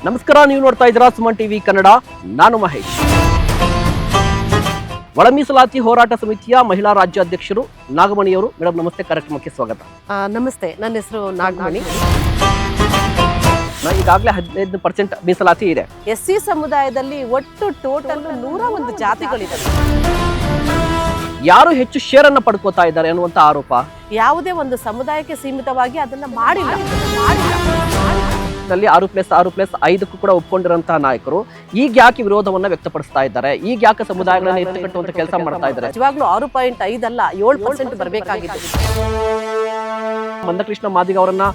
ನಮಸ್ಕಾರ, ನೀವು ನೋಡ್ತಾ ಇದ್ದೀರಾ ಸುಮನ್ ಟಿವಿ ಕನ್ನಡ. ನಾನು ಮಹೇಶ್. ಒಳ ಮೀಸಲಾತಿ ಹೋರಾಟ ಸಮಿತಿಯ ಮಹಿಳಾ ರಾಜ್ಯಾಧ್ಯಕ್ಷರು ನಾಗಮಣಿಯವರು. ಮೇಡಮ್ ನಮಸ್ತೆ, ಕಾರ್ಯಕ್ರಮಕ್ಕೆ ಸ್ವಾಗತ. ನಮಸ್ತೆ, ನನ್ನ ಹೆಸರು ನಾಗಮಣಿ. ಈಗಾಗಲೇ 15% ಮೀಸಲಾತಿ ಇದೆ. SC ಸಮುದಾಯದಲ್ಲಿ ಒಟ್ಟು ಟೋಟಲ್ 101 ಜಾತಿಗಳಿದೆ. ಯಾರು ಹೆಚ್ಚು ಶೇರ್ ಅನ್ನ ಪಡ್ಕೋತಾ ಇದ್ದಾರೆ ಅನ್ನುವಂತ ಆರೋಪ. ಯಾವುದೇ ಒಂದು ಸಮುದಾಯಕ್ಕೆ ಸೀಮಿತವಾಗಿ ಅದನ್ನ ಮಾಡಿಲ್ಲ. 6+6+5 ಕೂಡ ಒಪ್ಕೊಂಡಿರುವಂತಹ ನಾಯಕರು ಈಗ ಯಾಕೆ ವಿರೋಧವನ್ನ ವ್ಯಕ್ತಪಡಿಸ್ತಾ ಇದ್ದಾರೆ? ಈಗ ಯಾಕೆ ಸಮುದಾಯಗಳನ್ನ ಎತ್ತಿಕಟ್ಟುವಂತ ಕೆಲಸ ಮಾಡ್ತಾ ಇದ್ದಾರೆ? ನಿಜವಾಗ್ಲೂ 6.5 ಅಲ್ಲ 7% ಬರಬೇಕಾಗಿತ್ತು. ಮಂದಕೃಷ್ಣ ಮಾದಿಗ ಅವರನ್ನ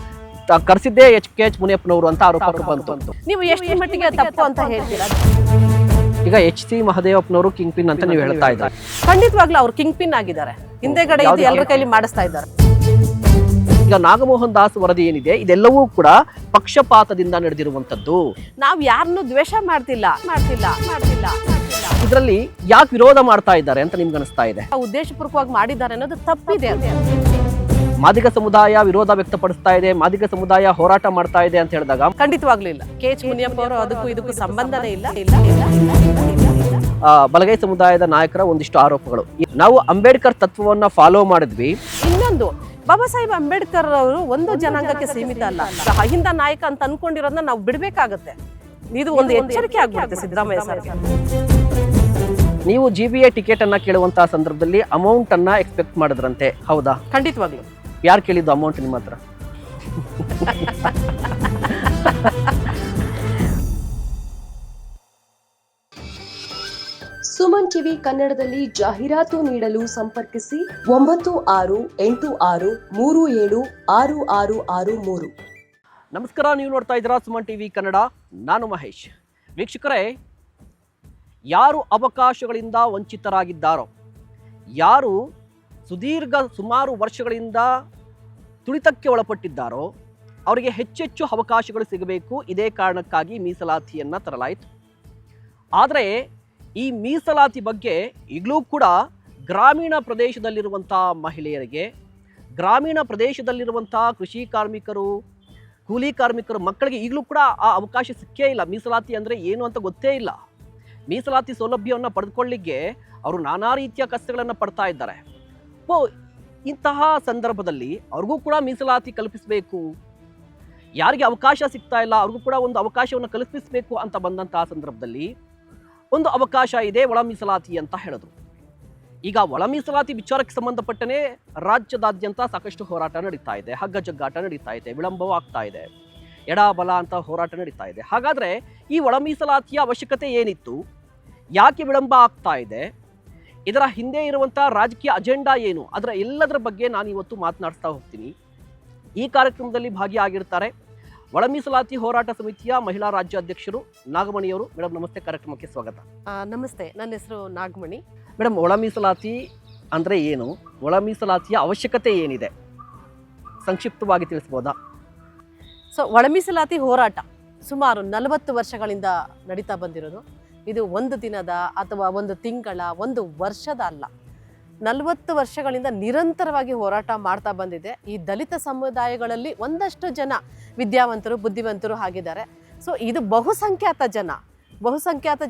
ಕರೆಸಿದ್ದೇ HK ಮುನಿಯಪ್ಪನವರು ಅಂತ ಆರೋಪ ಬಂತು. ನೀವು ಎಷ್ಟು ಮಟ್ಟಿಗೆ ತಪ್ಪು ಅಂತ ಹೇಳ್ತೀರಾ? ಈಗ HC ಮಹದೇವಪ್ಪನವರು ಕಿಂಗ್ ಪಿನ್ ಅಂತ ನೀವು ಹೇಳ್ತಾ ಇದ್ದಾರೆ. ಖಂಡಿತವಾಗ್ಲೂ ಅವ್ರು ಕಿಂಗ್ ಪಿನ್ ಆಗಿದ್ದಾರೆ. ಹಿಂದೆಗಡೆ ಇದು ಎಲ್ಲರ ಕೈಲಿ ಮಾಡಿಸ್ತಾ ಇದ್ದಾರೆ. ಈಗ ನಾಗಮೋಹನ್ ದಾಸ್ ವರದಿ ಏನಿದೆ, ಇದೆಲ್ಲವೂ ಕೂಡ ಪಕ್ಷಪಾತದಿಂದ ನಡೆದಿರುವಂತದ್ದು. ನಾವು ಯಾರನ್ನು ದ್ವೇಷ ಮಾಡ್ತಿಲ್ಲ. ಇದರಲ್ಲಿ ಯಾಕೆ ವಿರೋಧ ಮಾಡ್ತಾ ಇದ್ದಾರೆ ಅಂತ ನಿಮ್ಗೆ ಅನಿಸ್ತಾ ಇದೆ? ಉದ್ದೇಶಪೂರ್ವಕವಾಗಿ ಮಾಡಿದ್ದಾರೆ ಅನ್ನೋದು ತಪ್ಪಿದೆ. ಮಾದಿಗ ಸಮುದಾಯ ವಿರೋಧ ವ್ಯಕ್ತಪಡಿಸ್ತಾ ಇದೆ, ಮಾದಿಗ ಸಮುದಾಯ ಹೋರಾಟ ಮಾಡ್ತಾ ಇದೆ ಅಂತ ಹೇಳಿದಾಗ ಖಂಡಿತವಾಗ್ಲೂ ಇಲ್ಲ. KH ಮುನಿಯಪ್ಪ ಅವರು ಅದಕ್ಕೂ ಇದಕ್ಕೂ ಸಂಬಂಧನೇ ಇಲ್ಲ. ಬಲಗೈ ಸಮುದಾಯದ ನಾಯಕರ ಒಂದಿಷ್ಟು ಆರೋಪಗಳು. ನಾವು ಅಂಬೇಡ್ಕರ್ ತತ್ವವನ್ನ ಫಾಲೋ ಮಾಡಿದ್ವಿ. ಇನ್ನೊಂದು, ಬಾಬಾ ಸಾಹೇಬ್ ಅಂಬೇಡ್ಕರ್ ಅವರು ಒಂದು ಜನಾಂಗಕ್ಕೆ ಸೀಮಿತ ಅಲ್ಲ. ಅಹಿಂದ ನಾಯಕ ಅಂತ ಅನ್ಕೊಂಡಿರೋದನ್ನ ನಾವು ಬಿಡ್ಬೇಕಾಗತ್ತೆ. ಇದು ಒಂದು ಎಚ್ಚರಿಕೆ ಆಗ್ಬಿಡುತ್ತೆ ಸಿದ್ದರಾಮಯ್ಯ ಸರ್. ನೀವು GBA ಟಿಕೆಟ್ ಅನ್ನ ಕೇಳುವಂತಹ ಸಂದರ್ಭದಲ್ಲಿ ಅಮೌಂಟ್ ಅನ್ನ ಎಕ್ಸ್ಪೆಕ್ಟ್ ಮಾಡಿದ್ರಂತೆ, ಹೌದಾ? ಖಂಡಿತವಾಗ್ಲು. ಯಾರು ಕೇಳಿದ್ದು ಅಮೌಂಟ್ ನಿಮ್ಮ ಹತ್ರ? ಸುಮನ್ ಟಿವಿ ಕನ್ನಡದಲ್ಲಿ ಜಾಹೀರಾತು ನೀಡಲು ಸಂಪರ್ಕಿಸಿ 9686376663. ನಮಸ್ಕಾರ, ನೀವು ನೋಡ್ತಾ ಇದ್ದೀರಾ ಸುಮನ್ ಟಿವಿ ಕನ್ನಡ. ನಾನು ಮಹೇಶ್. ವೀಕ್ಷಕರೇ, ಯಾರು ಅವಕಾಶಗಳಿಂದ ವಂಚಿತರಾಗಿದ್ದಾರೋ, ಯಾರು ಸುಮಾರು ವರ್ಷಗಳಿಂದ ತುಳಿತಕ್ಕೆ ಒಳಪಟ್ಟಿದ್ದಾರೋ ಅವರಿಗೆ ಹೆಚ್ಚೆಚ್ಚು ಅವಕಾಶಗಳು ಸಿಗಬೇಕು. ಇದೇ ಕಾರಣಕ್ಕಾಗಿ ಮೀಸಲಾತಿಯನ್ನು ತರಲಾಯಿತು. ಆದರೆ ಈ ಮೀಸಲಾತಿ ಬಗ್ಗೆ ಈಗಲೂ ಕೂಡ ಗ್ರಾಮೀಣ ಪ್ರದೇಶದಲ್ಲಿರುವಂಥ ಮಹಿಳೆಯರಿಗೆ, ಗ್ರಾಮೀಣ ಪ್ರದೇಶದಲ್ಲಿರುವಂಥ ಕೃಷಿ ಕಾರ್ಮಿಕರು, ಕೂಲಿ ಕಾರ್ಮಿಕರು ಮಕ್ಕಳಿಗೆ ಈಗಲೂ ಕೂಡ ಆ ಅವಕಾಶ ಸಿಕ್ಕೇ ಇಲ್ಲ. ಮೀಸಲಾತಿ ಅಂದರೆ ಏನು ಅಂತ ಗೊತ್ತೇ ಇಲ್ಲ. ಮೀಸಲಾತಿ ಸೌಲಭ್ಯವನ್ನು ಪಡೆದುಕೊಳ್ಳಿಕ್ಕೆ ಅವರು ನಾನಾ ರೀತಿಯ ಕಷ್ಟಗಳನ್ನು ಪಡ್ತಾ ಇದ್ದಾರೆ. ಇಂತಹ ಸಂದರ್ಭದಲ್ಲಿ ಅವ್ರಿಗೂ ಕೂಡ ಮೀಸಲಾತಿ ಕಲ್ಪಿಸಬೇಕು. ಯಾರಿಗೆ ಅವಕಾಶ ಸಿಗ್ತಾ ಇಲ್ಲ ಅವ್ರಿಗೂ ಕೂಡ ಒಂದು ಅವಕಾಶವನ್ನು ಕಲ್ಪಿಸಬೇಕು ಅಂತ ಬಂದಂತಹ ಸಂದರ್ಭದಲ್ಲಿ ಒಂದು ಅವಕಾಶ ಇದೆ, ಒಳ ಮೀಸಲಾತಿ ಅಂತ ಹೇಳಿದ್ರು. ಈಗ ಒಳ ಮೀಸಲಾತಿ ವಿಚಾರಕ್ಕೆ ಸಂಬಂಧಪಟ್ಟನೆ ರಾಜ್ಯದಾದ್ಯಂತ ಸಾಕಷ್ಟು ಹೋರಾಟ ನಡೀತಾ ಇದೆ, ಹಗ್ಗ ಜಗ್ಗಾಟ ನಡೀತಾ ಇದೆ, ವಿಳಂಬವೂ ಆಗ್ತಾ ಇದೆ, ಎಡ ಬಲ ಅಂತ ಹೋರಾಟ ನಡೀತಾ ಇದೆ. ಹಾಗಾದರೆ ಈ ಒಳ ಮೀಸಲಾತಿಯ ಅವಶ್ಯಕತೆ ಏನಿತ್ತು? ಯಾಕೆ ವಿಳಂಬ ಆಗ್ತಾ ಇದೆ? ಇದರ ಹಿಂದೆ ಇರುವಂಥ ರಾಜಕೀಯ ಅಜೆಂಡಾ ಏನು? ಅದರ ಎಲ್ಲದರ ಬಗ್ಗೆ ನಾನು ಇವತ್ತು ಮಾತನಾಡ್ತಾ ಹೋಗ್ತೀನಿ. ಈ ಕಾರ್ಯಕ್ರಮದಲ್ಲಿ ಭಾಗಿಯಾಗಿರ್ತಾರೆ ಒಳ ಮೀಸಲಾತಿ ಹೋರಾಟ ಸಮಿತಿಯ ಮಹಿಳಾ ರಾಜ್ಯಾಧ್ಯಕ್ಷರು ನಾಗಮಣಿಯವರು. ಮೇಡಮ್ ನಮಸ್ತೆ, ಕಾರ್ಯಕ್ರಮಕ್ಕೆ ಸ್ವಾಗತ. ನಮಸ್ತೆ, ನನ್ನ ಹೆಸರು ನಾಗಮಣಿ. ಮೇಡಮ್, ಒಳ ಮೀಸಲಾತಿ ಅಂದರೆ ಏನು? ಒಳ ಮೀಸಲಾತಿಯ ಅವಶ್ಯಕತೆ ಏನಿದೆ? ಸಂಕ್ಷಿಪ್ತವಾಗಿ ತಿಳಿಸ್ಬೋದಾ? ಒಳ ಮೀಸಲಾತಿ ಹೋರಾಟ ಸುಮಾರು 40 ವರ್ಷಗಳಿಂದ ನಡೀತಾ ಬಂದಿರೋದು. ಇದು ಒಂದು ದಿನದ ಅಥವಾ ಒಂದು ತಿಂಗಳ, ಒಂದು ವರ್ಷದ ಅಲ್ಲ, 40 ವರ್ಷಗಳಿಂದ ನಿರಂತರವಾಗಿ ಹೋರಾಟ ಮಾಡ್ತಾ ಬಂದಿದೆ. ಈ ದಲಿತ ಸಮುದಾಯಗಳಲ್ಲಿ ಒಂದಷ್ಟು ಜನ ವಿದ್ಯಾವಂತರು, ಬುದ್ಧಿವಂತರು ಆಗಿದ್ದಾರೆ. ಇದು ಬಹುಸಂಖ್ಯಾತ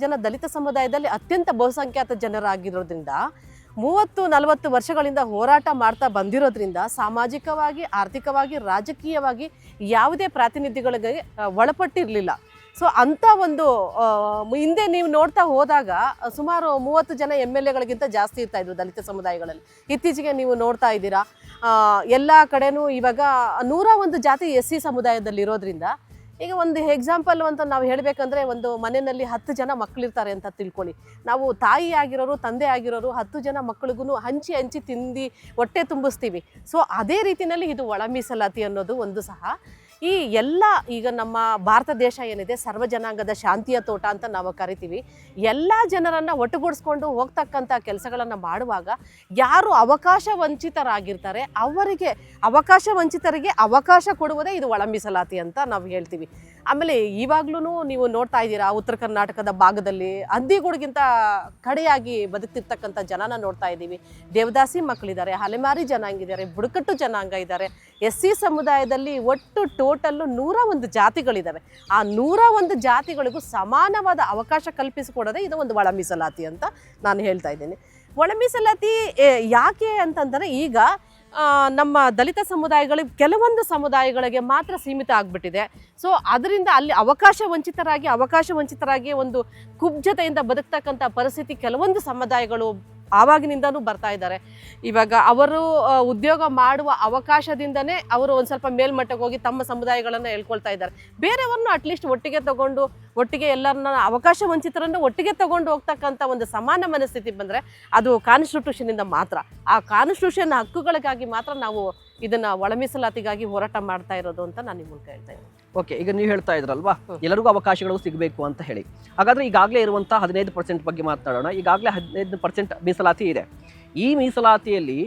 ಜನ ದಲಿತ ಸಮುದಾಯದಲ್ಲಿ ಅತ್ಯಂತ ಬಹುಸಂಖ್ಯಾತ ಜನರಾಗಿರೋದ್ರಿಂದ 30-40 ವರ್ಷಗಳಿಂದ ಹೋರಾಟ ಮಾಡ್ತಾ ಬಂದಿರೋದ್ರಿಂದ ಸಾಮಾಜಿಕವಾಗಿ, ಆರ್ಥಿಕವಾಗಿ, ರಾಜಕೀಯವಾಗಿ ಯಾವುದೇ ಪ್ರಾತಿನಿಧ್ಯಗಳಿಗೆ ಒಳಪಟ್ಟಿರಲಿಲ್ಲ. ಅಂಥ ಒಂದು ಹಿಂದೆ ನೀವು ನೋಡ್ತಾ ಹೋದಾಗ ಸುಮಾರು 30 ಜನ MLAಗಳಿಗಿಂತ ಜಾಸ್ತಿ ಇರ್ತಾ ಇದ್ರು ದಲಿತ ಸಮುದಾಯಗಳಲ್ಲಿ. ಇತ್ತೀಚೆಗೆ ನೀವು ನೋಡ್ತಾ ಇದ್ದೀರಾ ಎಲ್ಲ ಕಡೆನೂ ಇವಾಗ 101 ಜಾತಿ SC ಸಮುದಾಯದಲ್ಲಿರೋದ್ರಿಂದ, ಈಗ ಒಂದು ಎಕ್ಸಾಂಪಲ್ ಅಂತ ನಾವು ಹೇಳಬೇಕಂದ್ರೆ, ಒಂದು ಮನೆಯಲ್ಲಿ 10 ಜನ ಮಕ್ಕಳಿರ್ತಾರೆ ಅಂತ ತಿಳ್ಕೊಳ್ಳಿ. ನಾವು ತಾಯಿ ಆಗಿರೋರು, ತಂದೆ ಆಗಿರೋರು 10 ಜನ ಮಕ್ಕಳಿಗೂ ಹಂಚಿ ತಿಂದು ಹೊಟ್ಟೆ ತುಂಬಿಸ್ತೀವಿ. ಅದೇ ರೀತಿಯಲ್ಲಿ ಇದು ಒಳ ಮೀಸಲಾತಿ ಅನ್ನೋದು ಒಂದು ಸಹ. ಈ ಎಲ್ಲ ಈಗ ನಮ್ಮ ಭಾರತ ದೇಶ ಏನಿದೆ ಸರ್ವಜನಾಂಗದ ಶಾಂತಿಯ ತೋಟ ಅಂತ ನಾವು ಕರಿತೀವಿ. ಎಲ್ಲ ಜನರನ್ನು ಒಟ್ಟುಗೂಡಿಸ್ಕೊಂಡು ಹೋಗ್ತಕ್ಕಂಥ ಕೆಲಸಗಳನ್ನು ಮಾಡುವಾಗ ಯಾರು ಅವಕಾಶ ವಂಚಿತರಾಗಿರ್ತಾರೆ ಅವರಿಗೆ ಅವಕಾಶ ಕೊಡುವುದೇ ಇದು ಒಳ ಮೀಸಲಾತಿ ಅಂತ ನಾವು ಹೇಳ್ತೀವಿ. ಆಮೇಲೆ ಇವಾಗ್ಲೂ ನೀವು ನೋಡ್ತಾ ಇದ್ದೀರಾ ಉತ್ತರ ಕರ್ನಾಟಕದ ಭಾಗದಲ್ಲಿ ಹಂದಿಗಳಿಗಿಂತ ಕಡೆಯಾಗಿ ಬದುಕ್ತಿರ್ತಕ್ಕಂಥ ಜನನ ನೋಡ್ತಾ ಇದ್ದೀವಿ. ದೇವದಾಸಿ ಮಕ್ಕಳಿದ್ದಾರೆ, ಅಲೆಮಾರಿ ಜನಾಂಗ ಇದ್ದಾರೆ, ಬುಡಕಟ್ಟು ಜನಾಂಗ ಇದ್ದಾರೆ. SC ಸಮುದಾಯದಲ್ಲಿ ಒಟ್ಟು ಟೋಟಲ್ಲು 101 ಜಾತಿಗಳಿದ್ದಾವೆ. ಆ 101 ಜಾತಿಗಳಿಗೂ ಸಮಾನವಾದ ಅವಕಾಶ ಕಲ್ಪಿಸಿಕೊಡೋದೇ ಇದು ಒಂದು ಒಳ ಮೀಸಲಾತಿ ಅಂತ ನಾನು ಹೇಳ್ತಾ ಇದ್ದೀನಿ. ಒಳ ಮೀಸಲಾತಿ ಯಾಕೆ ಅಂತಂದರೆ ಈಗ ನಮ್ಮ ದಲಿತ ಸಮುದಾಯಗಳಿಗೆ ಕೆಲವೊಂದು ಸಮುದಾಯಗಳಿಗೆ ಮಾತ್ರ ಸೀಮಿತ ಆಗಿಬಿಟ್ಟಿದೆ. ಸೊ ಅದರಿಂದ ಅಲ್ಲಿ ಅವಕಾಶ ವಂಚಿತರಾಗಿ ಒಂದು ಕುಬ್ಜತೆಯಿಂದ ಬದುಕ್ತಕ್ಕಂಥ ಪರಿಸ್ಥಿತಿ ಕೆಲವೊಂದು ಸಮುದಾಯಗಳು ಆವಾಗಿನಿಂದನೂ ಬರ್ತಾ ಇದ್ದಾರೆ. ಇವಾಗ ಅವರು ಉದ್ಯೋಗ ಮಾಡುವ ಅವಕಾಶದಿಂದನೇ ಅವರು ಒಂದು ಸ್ವಲ್ಪ ಮೇಲ್ಮಟ್ಟಕ್ಕೆ ಹೋಗಿ ತಮ್ಮ ಸಮುದಾಯಗಳನ್ನು ಹೇಳ್ಕೊಳ್ತಾ ಇದ್ದಾರೆ. ಬೇರೆಯವ್ರನ್ನ ಅಟ್ಲೀಸ್ಟ್ ಒಟ್ಟಿಗೆ ಎಲ್ಲರನ್ನ ಅವಕಾಶ ವಂಚಿತರನ್ನು ಒಟ್ಟಿಗೆ ತಗೊಂಡು ಹೋಗ್ತಕ್ಕಂಥ ಒಂದು ಸಮಾನ ಮನಸ್ಥಿತಿ ಬಂದರೆ ಅದು ಕಾನ್ಸ್ಟಿಟ್ಯೂಷನಿಂದ ಮಾತ್ರ. ಆ ಕಾನ್ಸ್ಟಿಟ್ಯೂಷನ್ ಹಕ್ಕುಗಳಿಗಾಗಿ ಮಾತ್ರ ನಾವು ಇದನ್ನು ಒಳ ಮೀಸಲಾತಿಗಾಗಿ ಹೋರಾಟ ಮಾಡ್ತಾ ಇರೋದು ಅಂತ ನಾನು ನಿಮ್ಮ ಮೂಲಕ ಹೇಳ್ತಾ ಇದ್ದೀನಿ. ಓಕೆ, ಈಗ ನೀವು ಹೇಳ್ತಾ ಇದ್ರಲ್ವಾ ಎಲ್ಲರಿಗೂ ಅವಕಾಶಗಳು ಸಿಗಬೇಕು ಅಂತ ಹೇಳಿ. ಹಾಗಾದ್ರೆ ಈಗಾಗಲೇ ಇರುವಂತಹ 15% ಬಗ್ಗೆ ಮಾತನಾಡೋಣ. ಈಗಾಗಲೇ 15% ಮೀಸಲಾತಿ ಇದೆ. ಈ ಮೀಸಲಾತಿಯಲ್ಲಿ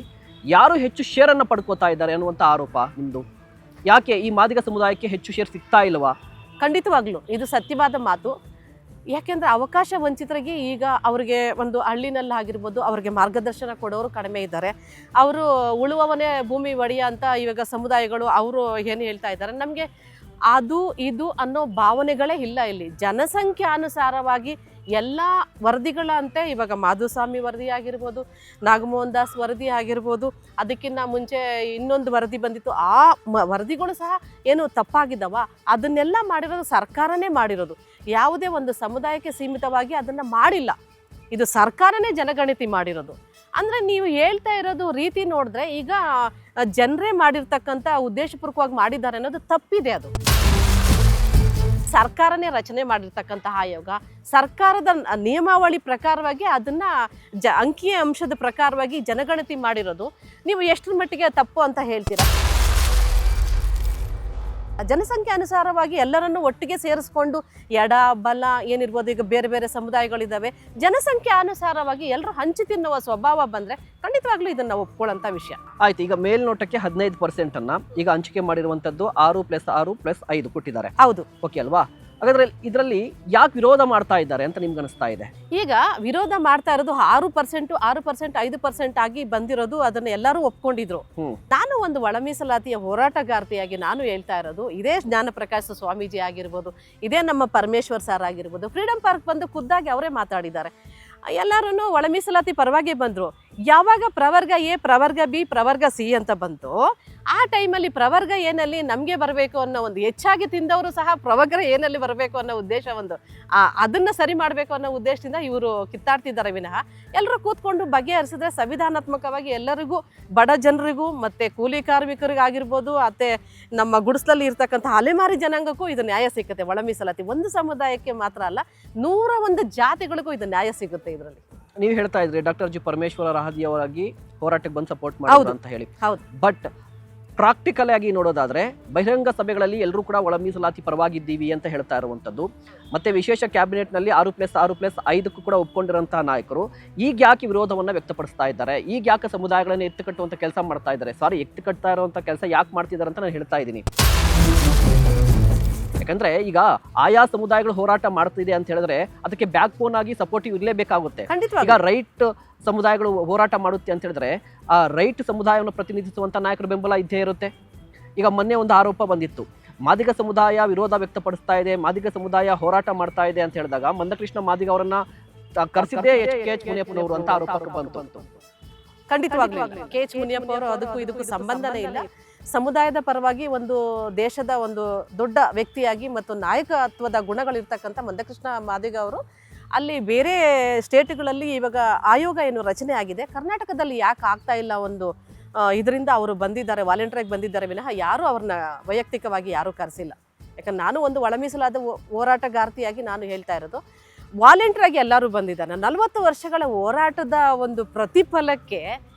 ಯಾರು ಹೆಚ್ಚು ಶೇರನ್ನು ಪಡ್ಕೋತಾ ಇದ್ದಾರೆ ಅನ್ನುವಂಥ ಆರೋಪ ನಿಮ್ಮದು. ಯಾಕೆ ಈ ಮಾದಿಗ ಸಮುದಾಯಕ್ಕೆ ಹೆಚ್ಚು ಶೇರ್ ಸಿಗ್ತಾ ಇಲ್ವಾ? ಖಂಡಿತವಾಗ್ಲೂ ಇದು ಸತ್ಯವಾದ ಮಾತು. ಯಾಕೆಂದರೆ ಅವಕಾಶ ವಂಚಿತರಿಗೆ ಈಗ ಅವರಿಗೆ ಒಂದು ಹಳ್ಳಿನಲ್ಲಾಗಿರ್ಬೋದು ಅವ್ರಿಗೆ ಮಾರ್ಗದರ್ಶನ ಕೊಡೋರು ಕಡಿಮೆ ಇದ್ದಾರೆ. ಅವರು ಉಳುವವನೇ ಭೂಮಿ ಒಡೆಯ ಅಂತ ಇವಾಗ ಸಮುದಾಯಗಳು ಅವರು ಏನು ಹೇಳ್ತಾ ಇದ್ದಾರೆ, ನಮಗೆ ಅದು ಇದು ಅನ್ನೋ ಭಾವನೆಗಳೇ ಇಲ್ಲ. ಇಲ್ಲಿ ಜನಸಂಖ್ಯಾನುಸಾರವಾಗಿ ಎಲ್ಲ ವರದಿಗಳಂತೆ ಇವಾಗ ಮಾಧುಸ್ವಾಮಿ ವರದಿ ಆಗಿರ್ಬೋದು, ನಾಗಮೋಹನ್ ದಾಸ್ ವರದಿ ಆಗಿರ್ಬೋದು, ಅದಕ್ಕಿಂತ ಮುಂಚೆ ಇನ್ನೊಂದು ವರದಿ ಬಂದಿತ್ತು. ಆ ವರದಿಗಳು ಸಹ ಏನು ತಪ್ಪಾಗಿದ್ದಾವ, ಅದನ್ನೆಲ್ಲ ಮಾಡಿರೋದು ಸರ್ಕಾರನೇ ಮಾಡಿರೋದು. ಯಾವುದೇ ಒಂದು ಸಮುದಾಯಕ್ಕೆ ಸೀಮಿತವಾಗಿ ಅದನ್ನು ಮಾಡಿಲ್ಲ. ಇದು ಸರ್ಕಾರನೇ ಜನಗಣತಿ ಮಾಡಿರೋದು. ಅಂದರೆ ನೀವು ಹೇಳ್ತಾ ಇರೋದು ರೀತಿ ನೋಡಿದ್ರೆ ಈಗ ಜನರೇ ಮಾಡಿರ್ತಕ್ಕಂಥ ಉದ್ದೇಶಪೂರ್ವಕವಾಗಿ ಮಾಡಿದ್ದಾರೆ ಅನ್ನೋದು ತಪ್ಪಿದೆ. ಅದು ಸರ್ಕಾರನೇ ರಚನೆ ಮಾಡಿರ್ತಕ್ಕಂಥ ಆಯೋಗ, ಸರ್ಕಾರದ ನಿಯಮಾವಳಿ ಪ್ರಕಾರವಾಗಿ ಅದನ್ನು ಅಂಕಿ ಅಂಶದ ಪ್ರಕಾರವಾಗಿ ಜನಗಣತಿ ಮಾಡಿರೋದು. ನೀವು ಎಷ್ಟರ ಮಟ್ಟಿಗೆ ತಪ್ಪು ಅಂತ ಹೇಳ್ತೀರಾ? ಜನಸಂಖ್ಯೆ ಅನುಸಾರವಾಗಿ ಎಲ್ಲರನ್ನು ಒಟ್ಟಿಗೆ ಸೇರಿಸ್ಕೊಂಡು ಎಡ ಬಲ ಏನಿರ್ಬೋದು, ಈಗ ಬೇರೆ ಬೇರೆ ಸಮುದಾಯಗಳಿದ್ದಾವೆ, ಜನಸಂಖ್ಯೆ ಅನುಸಾರವಾಗಿ ಎಲ್ಲರೂ ಹಂಚಿ ತಿನ್ನುವ ಸ್ವಭಾವ ಬಂದರೆ ಖಂಡಿತವಾಗ್ಲೂ ಇದನ್ನು ಒಪ್ಕೊಳ್ಳೋಂಥ ವಿಷಯ. ಆಯ್ತು, ಈಗ ಮೇಲ್ನೋಟಕ್ಕೆ 15% ಈಗ ಹಂಚಿಕೆ ಮಾಡಿರುವಂಥದ್ದು 6+6+5 ಕೊಟ್ಟಿದ್ದಾರೆ. ಹೌದು, ಓಕೆ ಅಲ್ವಾ? ಹಾಗಾದ್ರೆ ಇದರಲ್ಲಿ ಯಾಕೆ ವಿರೋಧ ಮಾಡ್ತಾ ಇದ್ದಾರೆ ಅಂತ ನಿಮ್ಗೆ ಅನಿಸ್ತಾ ಇದೆ? ಈಗ ವಿರೋಧ ಮಾಡ್ತಾ ಇರೋದು 6%, 5% ಆಗಿ ಬಂದಿರೋದು ಅದನ್ನ ಎಲ್ಲರೂ ಒಪ್ಕೊಂಡಿದ್ರು. ನಾನು ಒಂದು ಒಳ ಮೀಸಲಾತಿಯ ಹೋರಾಟಗಾರ್ತಿಯಾಗಿ ನಾನು ಹೇಳ್ತಾ ಇರೋದು, ಇದೇ ಜ್ಞಾನ ಪ್ರಕಾಶ ಸ್ವಾಮೀಜಿ ಆಗಿರ್ಬೋದು, ಇದೇ ನಮ್ಮ ಪರಮೇಶ್ವರ್ ಸರ್ ಆಗಿರ್ಬೋದು, ಫ್ರೀಡಂ ಪಾರ್ಕ್ ಬಂದು ಖುದ್ದಾಗಿ ಅವರೇ ಮಾತಾಡಿದ್ದಾರೆ. ಎಲ್ಲರೂ ಒಳ ಮೀಸಲಾತಿ ಪರವಾಗಿ ಬಂದರು. ಯಾವಾಗ ಪ್ರವರ್ಗ ಎ, ಪ್ರವರ್ಗ ಬಿ, ಪ್ರವರ್ಗ ಸಿ ಅಂತ ಬಂತು, ಆ ಟೈಮಲ್ಲಿ ಪ್ರವರ್ಗ ಏನಲ್ಲಿ ನಮಗೆ ಬರಬೇಕು ಅನ್ನೋ ಒಂದು ಹೆಚ್ಚಾಗಿ ತಿಂದವರು ಸಹ ಪ್ರವರ್ಗ ಏನಲ್ಲಿ ಬರಬೇಕು ಅನ್ನೋ ಉದ್ದೇಶ ಅದನ್ನು ಸರಿ ಮಾಡಬೇಕು ಅನ್ನೋ ಉದ್ದೇಶದಿಂದ ಇವರು ಕಿತ್ತಾಡ್ತಿದ್ದಾರೆ ವಿನಃ ಎಲ್ಲರೂ ಕೂತ್ಕೊಂಡು ಬಗೆಹರಿಸಿದ್ರೆ ಸಂವಿಧಾನಾತ್ಮಕವಾಗಿ ಎಲ್ಲರಿಗೂ, ಬಡ ಜನರಿಗೂ ಮತ್ತು ಕೂಲಿ ಕಾರ್ಮಿಕರಿಗಾಗಿರ್ಬೋದು, ಮತ್ತು ನಮ್ಮ ಗುಡಿಸಲಲ್ಲಿ ಇರ್ತಕ್ಕಂಥ ಅಲೆಮಾರಿ ಜನಾಂಗಕ್ಕೂ ಇದು ನ್ಯಾಯ ಸಿಗುತ್ತೆ. ಒಳ ಮೀಸಲಾತಿ ಒಂದು ಸಮುದಾಯಕ್ಕೆ ಮಾತ್ರ ಅಲ್ಲ, 101 ಜಾತಿಗಳಿಗೂ ಇದು ನ್ಯಾಯ ಸಿಗುತ್ತೆ. ಇದರಲ್ಲಿ ನೀವು ಹೇಳ್ತಾ ಇದ್ರಿ ಡಾಕ್ಟರ್ ಜಿ ಪರಮೇಶ್ವರ ರಾಹದಿಯವರಾಗಿ ಹೋರಾಟಕ್ಕೆ ಬಂದು ಸಪೋರ್ಟ್ ಮಾಡೋದು ಅಂತ ಹೇಳಿ. ಬಟ್ ಪ್ರಾಕ್ಟಿಕಲ್ ಆಗಿ ನೋಡೋದಾದ್ರೆ ಬಹಿರಂಗ ಸಭೆಗಳಲ್ಲಿ ಎಲ್ಲರೂ ಕೂಡ ಒಳ ಮೀಸಲಾತಿ ಪರವಾಗಿದ್ದೀವಿ ಅಂತ ಹೇಳ್ತಾ ಇರುವಂಥದ್ದು, ಮತ್ತೆ ವಿಶೇಷ ಕ್ಯಾಬಿನೆಟ್ನಲ್ಲಿ 6+6+5 ಕೂಡ ಒಪ್ಕೊಂಡಿರುವಂತಹ ನಾಯಕರು ಈಗ ಯಾಕೆ ವಿರೋಧವನ್ನು ವ್ಯಕ್ತಪಡಿಸ್ತಾ ಇದ್ದಾರೆ? ಈಗ ಯಾಕೆ ಸಮುದಾಯಗಳನ್ನು ಎತ್ತುಕಟ್ಟುವಂಥ ಕೆಲಸ ಮಾಡ್ತಾ ಇದ್ದಾರೆ? ಎತ್ತುಕಟ್ತಾ ಇರುವಂಥ ಕೆಲಸ ಯಾಕೆ ಮಾಡ್ತಿದ್ದಾರೆ ಅಂತ ನಾನು ಹೇಳ್ತಾ ಇದ್ದೀನಿ. ಯಾಕಂದ್ರೆ ಈಗ ಆಯಾ ಸಮುದಾಯಗಳು ಹೋರಾಟ ಮಾಡ್ತಿದೆ ಅಂತ ಹೇಳಿದ್ರೆ ಅದಕ್ಕೆ ಬ್ಯಾಕ್ ಬೋನ್ ಆಗಿ ಸಪೋರ್ಟಿವ್ ಇರಲೇಬೇಕಾಗುತ್ತೆ. ಈಗ ರೈಟ್ ಸಮುದಾಯಗಳು ಹೋರಾಟ ಮಾಡುತ್ತೆ ಅಂತ ಹೇಳಿದ್ರೆ ಆ ರೈಟ್ ಸಮುದಾಯವನ್ನು ಪ್ರತಿನಿಧಿಸುವಂತ ನಾಯಕರ ಬೆಂಬಲ ಇದ್ದೇ ಇರುತ್ತೆ. ಈಗ ಮೊನ್ನೆ ಒಂದು ಆರೋಪ ಬಂದಿತ್ತು, ಮಾದಿಗ ಸಮುದಾಯ ವಿರೋಧ ವ್ಯಕ್ತಪಡಿಸ್ತಾ ಇದೆ, ಮಾದಿಗ ಸಮುದಾಯ ಹೋರಾಟ ಮಾಡ್ತಾ ಇದೆ ಅಂತ ಹೇಳಿದಾಗ ಮಂದಕೃಷ್ಣ ಮಾದಿಗ ಅವರನ್ನ ಕರೆಸಿದ್ದೇ KH ಮುನಿಯಪ್ಪನವರು ಅಂತ ಆರೋಪ ಬಂತು. ಖಂಡಿತವಾಗ್ಲೂ KH ಮುನಿಯಪ್ಪ ಅವರು ಅದಕ್ಕೂ ಇದಕ್ಕೂ ಸಂಬಂಧನೇ ಇಲ್ಲ. ಸಮುದಾಯದ ಪರವಾಗಿ ಒಂದು ದೇಶದ ಒಂದು ದೊಡ್ಡ ವ್ಯಕ್ತಿಯಾಗಿ ಮತ್ತು ನಾಯಕತ್ವದ ಗುಣಗಳಿರ್ತಕ್ಕಂಥ ಮಂದಕೃಷ್ಣ ಮಾದಿಗ ಅವರು ಅಲ್ಲಿ ಬೇರೆ ಸ್ಟೇಟ್ಗಳಲ್ಲಿ ಇವಾಗ ಆಯೋಗ ಏನು ರಚನೆ ಆಗಿದೆ, ಕರ್ನಾಟಕದಲ್ಲಿ ಯಾಕೆ ಆಗ್ತಾ ಇಲ್ಲ ಒಂದು ಇದರಿಂದ ಅವರು ಬಂದಿದ್ದಾರೆ, ವಾಲಂಟಿಯರಾಗಿ ಬಂದಿದ್ದಾರೆ ವಿನಃ ಯಾರೂ ಅವ್ರನ್ನ ವೈಯಕ್ತಿಕವಾಗಿ ಯಾರೂ ಕರೆಸಿಲ್ಲ. ಯಾಕಂದ್ರೆ ನಾನು ಒಂದು ಒಳ ಮೀಸಲಾದ ಹೋರಾಟಗಾರ್ತಿಯಾಗಿ ನಾನು ಹೇಳ್ತಾ ಇರೋದು, ವಾಲಂಟಿಯರಾಗಿ ಎಲ್ಲರೂ ಬಂದಿದ್ದಾರೆ. 40 ವರ್ಷಗಳ ಹೋರಾಟದ ಒಂದು ಪ್ರತಿಫಲಕ್ಕೆ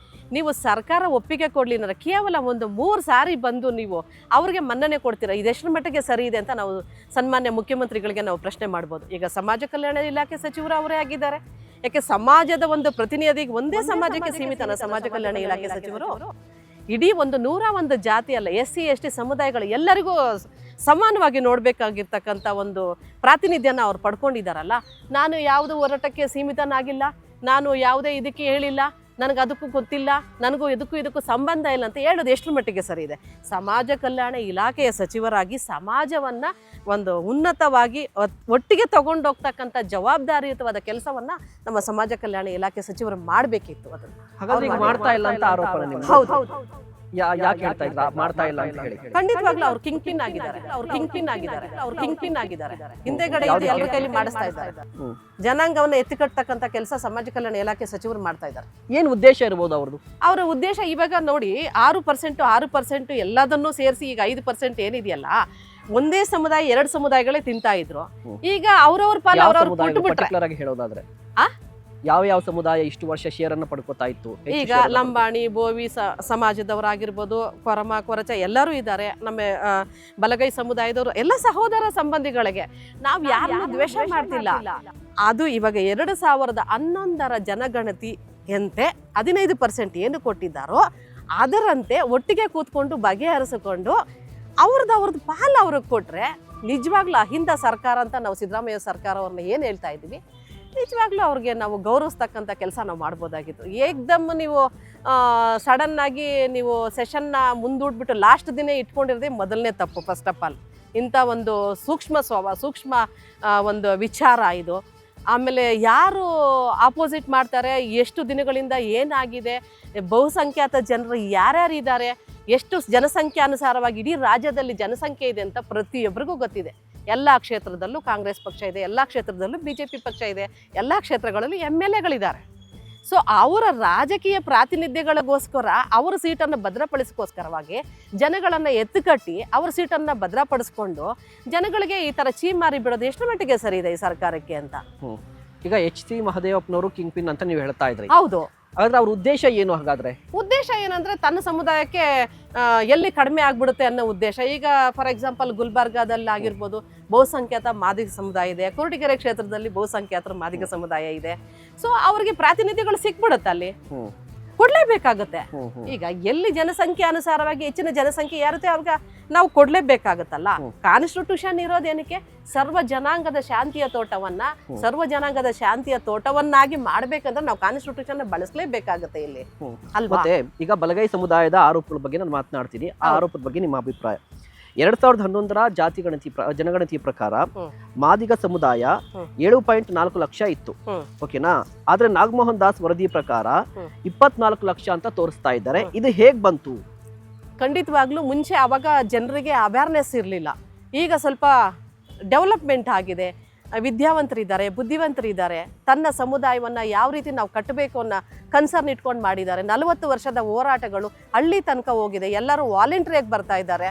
ನೀವು ಸರ್ಕಾರ ಒಪ್ಪಿಗೆ ಕೊಡಲಿ ಅಂದ್ರೆ ಕೇವಲ ಒಂದು 3 ಸಾರಿ ಬಂದು ನೀವು ಅವ್ರಿಗೆ ಮನ್ನಣೆ ಕೊಡ್ತೀರಾ, ಇದೆಷ್ಟರ ಮಟ್ಟಿಗೆ ಸರಿ ಇದೆ ಅಂತ ನಾವು ಸನ್ಮಾನ್ಯ ಮುಖ್ಯಮಂತ್ರಿಗಳಿಗೆ ನಾವು ಪ್ರಶ್ನೆ ಮಾಡ್ಬೋದು. ಈಗ ಸಮಾಜ ಕಲ್ಯಾಣ ಇಲಾಖೆ ಸಚಿವರು ಅವರೇ ಆಗಿದ್ದಾರೆ. ಯಾಕೆ ಸಮಾಜದ ಒಂದು ಪ್ರತಿನಿಧಿಗೆ ಒಂದೇ ಸಮಾಜಕ್ಕೆ ಸೀಮಿತನ ಸಮಾಜ ಕಲ್ಯಾಣ ಇಲಾಖೆ ಸಚಿವರು? ಇಡೀ 101 ಜಾತಿ ಅಲ್ಲ, SC ST ಸಮುದಾಯಗಳು ಎಲ್ಲರಿಗೂ ಸಮಾನವಾಗಿ ನೋಡಬೇಕಾಗಿರ್ತಕ್ಕಂಥ ಒಂದು ಪ್ರಾತಿನಿಧ್ಯನ ಅವ್ರು ಪಡ್ಕೊಂಡಿದ್ದಾರಲ್ಲ. ನಾನು ಯಾವುದೋ ಹೋರಾಟಕ್ಕೆ ಸೀಮಿತನಾಗಿಲ್ಲ, ನಾನು ಯಾವುದೇ ಇದಕ್ಕೆ ಹೇಳಿಲ್ಲ, ನನಗೆ ಅದಕ್ಕೂ ಗೊತ್ತಿಲ್ಲ, ನನಗೂ ಇದಕ್ಕೂ ಸಂಬಂಧ ಇಲ್ಲ ಅಂತ ಹೇಳೋದು ಎಷ್ಟರ ಮಟ್ಟಿಗೆ ಸರಿ ಇದೆ? ಸಮಾಜ ಕಲ್ಯಾಣ ಇಲಾಖೆಯ ಸಚಿವರಾಗಿ ಸಮಾಜವನ್ನು ಒಂದು ಉನ್ನತವಾಗಿ ಒಟ್ಟಿಗೆ ತಗೊಂಡೋಗ್ತಕ್ಕಂಥ ಜವಾಬ್ದಾರಿಯುತವಾದ ಕೆಲಸವನ್ನು ನಮ್ಮ ಸಮಾಜ ಕಲ್ಯಾಣ ಇಲಾಖೆ ಸಚಿವರು ಮಾಡಬೇಕಿತ್ತು. ಅದನ್ನು ಹಾಗಾದ್ರೆ ಈಗ ಮಾಡ್ತಾ ಇಲ್ಲ ಅಂತ ಆರೋಪ ನಿಮ್ದು. ಹೌದು. ಯಾಕೆ ಹೇಳ್ತಾ ಇದ್ರ ಮಾಡ್ತಾ ಇಲ್ಲ ಅಂತ ಹೇಳಿ? ಖಂಡಿತವಾಗ್ಲೂ ಅವ್ರು ಕಿಂಗ್ ಪಿನ್ ಆಗಿದ್ದಾರೆ. ಹಿಂದೆಗಡೆ ಎಲ್ಲರ ಕೈಲಿ ಮಾಡಿಸ್ತಾ ಇದ್ದಾರೆ. ಜನಾಂಗವನ್ನ ಎತ್ತಿಕಟ್ಟತಕ್ಕಂಥ ಕೆಲಸ ಸಮಾಜ ಕಲ್ಯಾಣ ಇಲಾಖೆ ಸಚಿವರು ಮಾಡ್ತಾ ಇದ್ದಾರೆ. ಏನ್ ಉದ್ದೇಶ ಇರ್ಬೋದು ಅವ್ರದ್ದು? ಅವರ ಉದ್ದೇಶ ಇವಾಗ ನೋಡಿ 6% ಎಲ್ಲದನ್ನೂ ಸೇರಿಸಿ ಈಗ 5% ಏನಿದೆಯಲ್ಲ, ಒಂದೇ ಸಮುದಾಯ 2 ಸಮುದಾಯಗಳೇ ತಿಂತಾ ಇದ್ರು. ಈಗ ಅವ್ರವ್ರ ಪಾಲು ಅವ್ರವ್ರು ಕೊಟ್ಟು ಬಿಟ್ರೆ, ಪರ್ಟಿಕ್ಯುಲರ್ ಆಗಿ ಹೇಳೋದಾದ್ರೆ ಯಾವ ಸಮುದಾಯ ಇಷ್ಟು ವರ್ಷ ಶೇರ್ ಅನ್ನ ಪಡ್ಕೋತಾ ಇತ್ತು? ಈಗ ಲಂಬಾಣಿ, ಬೋವಿ ಸಮಾಜದವರಾಗಿರ್ಬೋದು, ಕೊರಮ, ಕೊರಚ ಎಲ್ಲರೂ ಇದ್ದಾರೆ. ನಮ್ಮ ಬಲಗೈ ಸಮುದಾಯದವರು ಎಲ್ಲ ಸಹೋದರ ಸಂಬಂಧಿಗಳಿಗೆ ನಾವು ಯಾರನ್ನು ದ್ವೇಷ ಮಾಡ್ತಿಲ್ಲ. ಅದು ಇವಾಗ 2011 ಜನಗಣತಿಯಂತೆ 15% ಏನು ಕೊಟ್ಟಿದ್ದಾರೋ ಅದರಂತೆ ಒಟ್ಟಿಗೆ ಕೂತ್ಕೊಂಡು ಬಗೆಹರಿಸಿಕೊಂಡು ಅವ್ರದ್ದು ಪಾಲು ಅವ್ರಿಗೆ ಕೊಟ್ರೆ ನಿಜವಾಗ್ಲೂ ಅಹಿಂದ ಸರ್ಕಾರ ಅಂತ ನಾವು ಸಿದ್ದರಾಮಯ್ಯ ಸರ್ಕಾರವ್ರನ್ನ ಏನು ಹೇಳ್ತಾ ಇದ್ದೀವಿ, ನಿಜವಾಗ್ಲೂ ಅವ್ರಿಗೆ ನಾವು ಗೌರವಿಸ್ತಕ್ಕಂಥ ಕೆಲಸ ನಾವು ಮಾಡ್ಬೋದಾಗಿತ್ತು. ಏಕ್ದಮ್ ನೀವು ಸಡನ್ನಾಗಿ ನೀವು ಸೆಷನ್ನ ಮುಂದೂಡ್ಬಿಟ್ಟು ಲಾಸ್ಟ್ ದಿನ ಇಟ್ಕೊಂಡಿರೋದೇ ಮೊದಲನೇ ತಪ್ಪು. ಫಸ್ಟ್ ಆಫ್ ಆಲ್ ಇಂಥ ಒಂದು ಸೂಕ್ಷ್ಮ ಒಂದು ವಿಚಾರ ಇದು. ಆಮೇಲೆ ಯಾರು ಆಪೋಸಿಟ್ ಮಾಡ್ತಾರೆ, ಎಷ್ಟು ದಿನಗಳಿಂದ ಏನಾಗಿದೆ, ಬಹುಸಂಖ್ಯಾತ ಜನರು ಯಾರ್ಯಾರಿದ್ದಾರೆ, ಎಷ್ಟು ಜನಸಂಖ್ಯಾನುಸಾರವಾಗಿ ಇಡೀ ರಾಜ್ಯದಲ್ಲಿ ಜನಸಂಖ್ಯೆ ಇದೆ ಅಂತ ಪ್ರತಿಯೊಬ್ಬರಿಗೂ ಗೊತ್ತಿದೆ. ಎಲ್ಲ ಕ್ಷೇತ್ರದಲ್ಲೂ ಕಾಂಗ್ರೆಸ್ ಪಕ್ಷ ಇದೆ, ಎಲ್ಲ ಕ್ಷೇತ್ರದಲ್ಲೂ BJP ಪಕ್ಷ ಇದೆ, ಎಲ್ಲ ಕ್ಷೇತ್ರಗಳಲ್ಲೂ MLAಗಳಿದ್ದಾರೆ. ಸೊ ಅವರ ರಾಜಕೀಯ ಪ್ರಾತಿನಿಧ್ಯಗಳಿಗೋಸ್ಕರ ಅವರ ಸೀಟನ್ನು ಭದ್ರಪಡಿಸ್ಕೋಸ್ಕರವಾಗಿ ಜನಗಳನ್ನು ಎತ್ತುಕಟ್ಟಿ ಅವ್ರ ಸೀಟನ್ನು ಭದ್ರಪಡಿಸ್ಕೊಂಡು ಜನಗಳಿಗೆ ಈ ಥರ ಚೀಮಾರಿ ಬಿಡೋದು ಎಷ್ಟು ಮಟ್ಟಿಗೆ ಸರಿ ಇದೆ ಈ ಸರ್ಕಾರಕ್ಕೆ ಅಂತ. ಈಗ HC ಮಹದೇವಪ್ಪನವರು ಕಿಂಗ್ ಪಿನ್ ಅಂತ ನೀವು ಹೇಳ್ತಾ ಇದ್ರಿ. ಹೌದು. ಹಾಗಾದ್ರೆ ಅವ್ರ ಉದ್ದೇಶ ಏನು? ಹಾಗಾದ್ರೆ ಉದ್ದೇಶ ಏನಂದ್ರೆ ತನ್ನ ಸಮುದಾಯಕ್ಕೆ ಎಲ್ಲಿ ಕಡಿಮೆ ಆಗ್ಬಿಡುತ್ತೆ ಅನ್ನೋ ಉದ್ದೇಶ. ಈಗ ಫಾರ್ ಎಕ್ಸಾಂಪಲ್ ಗುಲ್ಬರ್ಗಾದಲ್ಲಿ ಆಗಿರ್ಬೋದು ಬಹುಸಂಖ್ಯಾತ ಮಾದಿಗ ಸಮುದಾಯ ಇದೆ, ಕೊರಟಗೆರೆ ಕ್ಷೇತ್ರದಲ್ಲಿ ಬಹುಸಂಖ್ಯಾತರ ಮಾದಿಗ ಸಮುದಾಯ ಇದೆ. ಸೊ ಅವ್ರಿಗೆ ಪ್ರಾತಿನಿಧ್ಯಗಳು ಸಿಕ್ಬಿಡುತ್ತೆ, ಅಲ್ಲಿ ಕೊಡ್ಲೇಬೇಕಾಗತ್ತೆ. ಈಗ ಎಲ್ಲಿ ಜನಸಂಖ್ಯೆ ಅನುಸಾರವಾಗಿ ಹೆಚ್ಚಿನ ಜನಸಂಖ್ಯೆ ಯಾರುತ್ತೆ ಅವ್ರಿಗೆ ನಾವು ಕೊಡ್ಲೇಬೇಕಾಗತ್ತಲ್ಲ. ಕಾನ್ಸ್ಟಿಟ್ಯೂಷನ್ ಇರೋದೇನಕ್ಕೆ? ಸರ್ವ ಜನಾಂಗದ ಶಾಂತಿಯ ತೋಟವನ್ನಾಗಿ ಮಾಡ್ಬೇಕಂದ್ರೆ ನಾವು ಕಾನ್ಸ್ಟಿಟ್ಯೂಷನ್ ಬಳಸಲೇಬೇಕಾಗತ್ತೆ ಇಲ್ಲಿ, ಅಲ್ವಾ? ಮತ್ತೆ ಈಗ ಬಲಗೈ ಸಮುದಾಯದ ಆರೋಪಗಳ ಬಗ್ಗೆ ನಾನು ಮಾತನಾಡ್ತೀನಿ. ಆ ಆರೋಪದ ಬಗ್ಗೆ ನಿಮ್ಮ ಅಭಿಪ್ರಾಯ? 2011 ಜನಗಣತಿ ಪ್ರಕಾರ ಮಾದಿಗ ಸಮುದಾಯ 7.4 ಲಕ್ಷ ಇತ್ತು, ಓಕೆನಾ? ಆದ್ರೆ ನಾಗಮೋಹನ್ ದಾಸ್ ವರದಿ ಪ್ರಕಾರ 24 ಲಕ್ಷ ಅಂತ ತೋರಿಸ್ತಾ ಇದ್ದಾರೆ. ಇದು ಹೇಗ್ ಬಂತು? ಖಂಡಿತವಾಗ್ಲೂ ಮುಂಚೆ ಅವಾಗ ಜನರಿಗೆ ಅವೇರ್ನೆಸ್ ಇರಲಿಲ್ಲ. ಈಗ ಸ್ವಲ್ಪ ಡೆವಲಪ್ಮೆಂಟ್ ಆಗಿದೆ, ವಿದ್ಯಾವಂತರಿದ್ದಾರೆ, ಬುದ್ಧಿವಂತರಿದ್ದಾರೆ. ತನ್ನ ಸಮುದಾಯವನ್ನು ಯಾವ ರೀತಿ ನಾವು ಕಟ್ಟಬೇಕು ಅನ್ನೋ ಕನ್ಸರ್ನ್ ಇಟ್ಕೊಂಡು ಮಾಡಿದ್ದಾರೆ. 40 ವರ್ಷದ ಹೋರಾಟಗಳು ಹಳ್ಳಿ ತನಕ ಹೋಗಿದೆ. ಎಲ್ಲರೂ ವಾಲಂಟ್ರಿಯಾಗಿ ಬರ್ತಾ ಇದ್ದಾರೆ.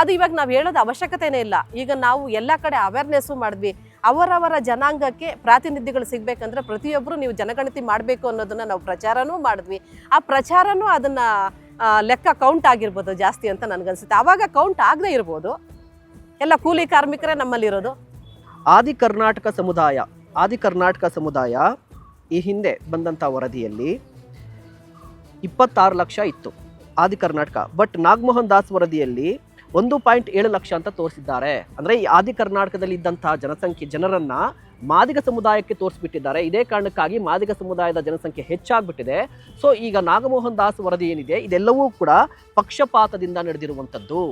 ಅದು ಇವಾಗ ನಾವು ಹೇಳೋದು ಅವಶ್ಯಕತೆನೇ ಇಲ್ಲ. ಈಗ ನಾವು ಎಲ್ಲ ಕಡೆ ಅವೇರ್ನೆಸ್ಸು ಮಾಡಿದ್ವಿ. ಅವರವರ ಜನಾಂಗಕ್ಕೆ ಪ್ರಾತಿನಿಧ್ಯಗಳು ಸಿಗಬೇಕಂದ್ರೆ ಪ್ರತಿಯೊಬ್ಬರು ನೀವು ಜನಗಣತಿ ಮಾಡಬೇಕು ಅನ್ನೋದನ್ನು ನಾವು ಪ್ರಚಾರನೂ ಮಾಡಿದ್ವಿ. ಆ ಪ್ರಚಾರನೂ ಅದನ್ನು ಲೆಕ್ಕ ಕೌಂಟ್ ಆಗಿರ್ಬೋದು ಜಾಸ್ತಿ ಅಂತ ನನಗನ್ಸುತ್ತೆ. ಆವಾಗ ಕೌಂಟ್ ಆಗದೆ ಇರ್ಬೋದು, ಎಲ್ಲ ಕೂಲಿ ಕಾರ್ಮಿಕರೇ ನಮ್ಮಲ್ಲಿರೋದು. ಆದಿ ಕರ್ನಾಟಕ ಸಮುದಾಯ ಈ ಹಿಂದೆ ಬಂದಂಥ ವರದಿಯಲ್ಲಿ 26 ಲಕ್ಷ ಇತ್ತು ಆದಿ ಕರ್ನಾಟಕ. ಬಟ್ ನಾಗಮೋಹನ್ ದಾಸ್ ವರದಿಯಲ್ಲಿ 1.7 ಲಕ್ಷ ಅಂತ ತೋರಿಸಿದ್ದಾರೆ. ಅಂದ್ರೆ ಈ ಆದಿ ಕರ್ನಾಟಕದಲ್ಲಿ ಇದ್ದಂತಹ ಜನರನ್ನ ಮಾದಿಗ ಸಮುದಾಯಕ್ಕೆ ತೋರಿಸ್ಬಿಟ್ಟಿದ್ದಾರೆ. ಇದೇ ಕಾರಣಕ್ಕಾಗಿ ಮಾದಿಗ ಸಮುದಾಯದ ಜನಸಂಖ್ಯೆ ಹೆಚ್ಚಾಗ್ಬಿಟ್ಟಿದೆ. ಸೊ ಈಗ ನಾಗಮೋಹನ್ ದಾಸ್ ವರದಿ ಏನಿದೆ ಇದೆಲ್ಲವೂ ಕೂಡ ಪಕ್ಷಪಾತದಿಂದ ನಡೆದಿರುವಂಥದ್ದು.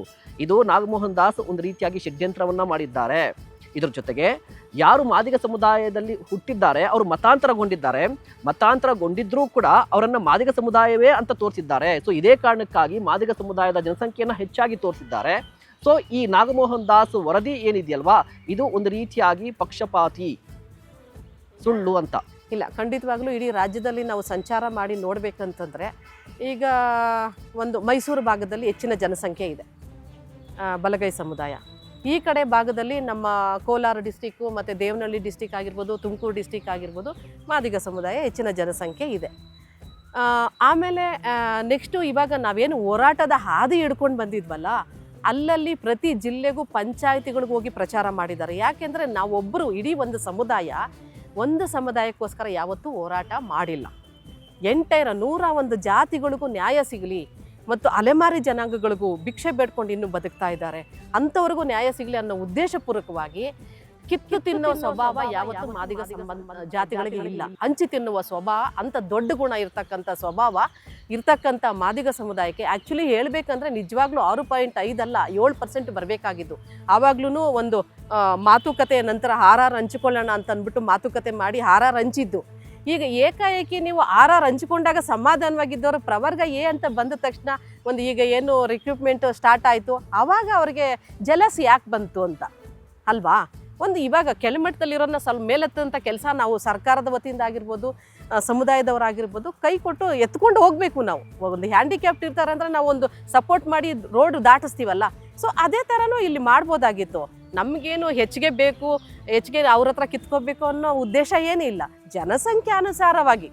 ಇದು ನಾಗಮೋಹನ್ ದಾಸ್ ಒಂದು ರೀತಿಯಾಗಿ ಷಡ್ಯಂತ್ರವನ್ನ ಮಾಡಿದ್ದಾರೆ. ಇದ್ರ ಜೊತೆಗೆ ಯಾರು ಮಾದಿಗ ಸಮುದಾಯದಲ್ಲಿ ಹುಟ್ಟಿದ್ದಾರೆ ಅವರು ಮತಾಂತರಗೊಂಡಿದ್ರೂ ಕೂಡ ಅವರನ್ನ ಮಾದಿಗ ಸಮುದಾಯವೇ ಅಂತ ತೋರಿಸಿದ್ದಾರೆ. ಸೊ ಇದೇ ಕಾರಣಕ್ಕಾಗಿ ಮಾದಿಗ ಸಮುದಾಯದ ಜನಸಂಖ್ಯೆಯನ್ನು ಹೆಚ್ಚಾಗಿ ತೋರಿಸಿದ್ದಾರೆ. ಸೊ ಈ ನಾಗಮೋಹನ್ ದಾಸ್ ವರದಿ ಏನಿದೆಯಲ್ವಾ, ಇದು ಒಂದು ರೀತಿಯಾಗಿ ಪಕ್ಷಪಾತಿ, ಸುಳ್ಳು ಅಂತ. ಇಲ್ಲ, ಖಂಡಿತವಾಗ್ಲೂ ಇಡೀ ರಾಜ್ಯದಲ್ಲಿ ನಾವು ಸಂಚಾರ ಮಾಡಿ ನೋಡ್ಬೇಕಂತಂದ್ರೆ ಈಗ ಒಂದು ಮೈಸೂರು ಭಾಗದಲ್ಲಿ ಹೆಚ್ಚಿನ ಜನಸಂಖ್ಯೆ ಇದೆ ಬಲಗೈ ಸಮುದಾಯ. ಈ ಕಡೆ ಭಾಗದಲ್ಲಿ ನಮ್ಮ ಕೋಲಾರ ಡಿಸ್ಟಿಕ್ಕು ಮತ್ತು ದೇವನಹಳ್ಳಿ ಡಿಸ್ಟಿಕ್ ಆಗಿರ್ಬೋದು, ತುಮಕೂರು ಡಿಸ್ಟಿಕ್ ಆಗಿರ್ಬೋದು ಮಾದಿಗ ಸಮುದಾಯ ಹೆಚ್ಚಿನ ಜನಸಂಖ್ಯೆ ಇದೆ. ಆಮೇಲೆ ನೆಕ್ಸ್ಟು ಇವಾಗ ನಾವೇನು ಹೋರಾಟದ ಹಾದಿ ಹಿಡ್ಕೊಂಡು ಬಂದಿದ್ವಲ್ಲ, ಅಲ್ಲಲ್ಲಿ ಪ್ರತಿ ಜಿಲ್ಲೆಗೂ ಪಂಚಾಯಿತಿಗಳಿಗೂ ಹೋಗಿ ಪ್ರಚಾರ ಮಾಡಿದ್ದಾರೆ. ಯಾಕೆಂದರೆ ನಾವೊಬ್ಬರು ಇಡೀ ಒಂದು ಸಮುದಾಯಕ್ಕೋಸ್ಕರ ಯಾವತ್ತೂ ಹೋರಾಟ ಮಾಡಿಲ್ಲ. ಎಂಟೈರ 101 ಜಾತಿಗಳಿಗೂ ನ್ಯಾಯ ಸಿಗಲಿ, ಮತ್ತು ಅಲೆಮಾರಿ ಜನಾಂಗಗಳಿಗೂ ಭಿಕ್ಷೆ ಬೇಡ್ಕೊಂಡು ಇನ್ನೂ ಬದುಕ್ತಾ ಇದ್ದಾರೆ. ಅಂಥವ್ರಿಗೂ ನ್ಯಾಯ ಸಿಗಲಿ ಅನ್ನೋ ಉದ್ದೇಶಪೂರ್ವಕವಾಗಿ ಕಿತ್ತು ತಿನ್ನೋ ಸ್ವಭಾವ ಯಾವತ್ತೂ ಮಾದಿಗ ಜಾತಿಗಳಿಗೆ ಇಲ್ಲ. ಹಂಚಿ ತಿನ್ನುವ ಸ್ವಭಾವ, ಅಂಥ ದೊಡ್ಡ ಗುಣ ಇರ್ತಕ್ಕಂಥ ಸ್ವಭಾವ ಇರ್ತಕ್ಕಂಥ ಮಾದಿಗ ಸಮುದಾಯಕ್ಕೆ ಆ್ಯಕ್ಚುಲಿ ಹೇಳಬೇಕಂದ್ರೆ ನಿಜವಾಗ್ಲೂ 6.5 ಅಲ್ಲ 7% ಬರಬೇಕಾಗಿದ್ದು. ಆವಾಗ್ಲೂ ಒಂದು ಮಾತುಕತೆ ನಂತರ ಆರ್ ಹಂಚಿಕೊಳ್ಳೋಣ ಅಂತ ಅಂದ್ಬಿಟ್ಟು ಮಾತುಕತೆ ಮಾಡಿ ಆರ್ ಹಂಚಿದ್ದು. ಈಗ ಏಕಾಏಕಿ ನೀವು ಆರ್ ಹಂಚಿಕೊಂಡಾಗ ಸಮಾಧಾನವಾಗಿದ್ದವರು ಪ್ರವರ್ಗ ಎ ಅಂತ ಬಂದ ತಕ್ಷಣ ಒಂದು ಈಗ ಏನು ರಿಕ್ರೂಟ್ಮೆಂಟ್ ಸ್ಟಾರ್ಟ್ ಆಯಿತು, ಆವಾಗ ಅವ್ರಿಗೆ ಜಲಸ್ ಯಾಕೆ ಬಂತು ಅಂತ ಅಲ್ವಾ? ಒಂದು ಇವಾಗ ಕೆಳಮಟ್ಟದಲ್ಲಿರೋನ್ನ ಸ್ವಲ್ಪ ಮೇಲೆತ್ತಂಥ ಕೆಲಸ ನಾವು ಸರ್ಕಾರದ ವತಿಯಿಂದ ಆಗಿರ್ಬೋದು, ಸಮುದಾಯದವರಾಗಿರ್ಬೋದು ಕೈ ಕೊಟ್ಟು ಎತ್ಕೊಂಡು ಹೋಗಬೇಕು. ನಾವು ಒಂದು ಹ್ಯಾಂಡಿಕ್ಯಾಪ್ಟ್ ಇರ್ತಾರೆ ಅಂದರೆ ನಾವು ಒಂದು ಸಪೋರ್ಟ್ ಮಾಡಿ ರೋಡ್ ದಾಟಿಸ್ತೀವಲ್ಲ, ಸೊ ಅದೇ ಥರನೂ ಇಲ್ಲಿ ಮಾಡ್ಬೋದಾಗಿತ್ತು. ನಮಗೇನು ಹೆಚ್ಚಿಗೆ ಬೇಕು, ಹೆಚ್ಚಿಗೆ ಅವ್ರ ಹತ್ರ ಕಿತ್ಕೋಬೇಕು ಅನ್ನೋ ಉದ್ದೇಶ ಏನಿಲ್ಲ. ಜನಸಂಖ್ಯೆ ಅನುಸಾರವಾಗಿ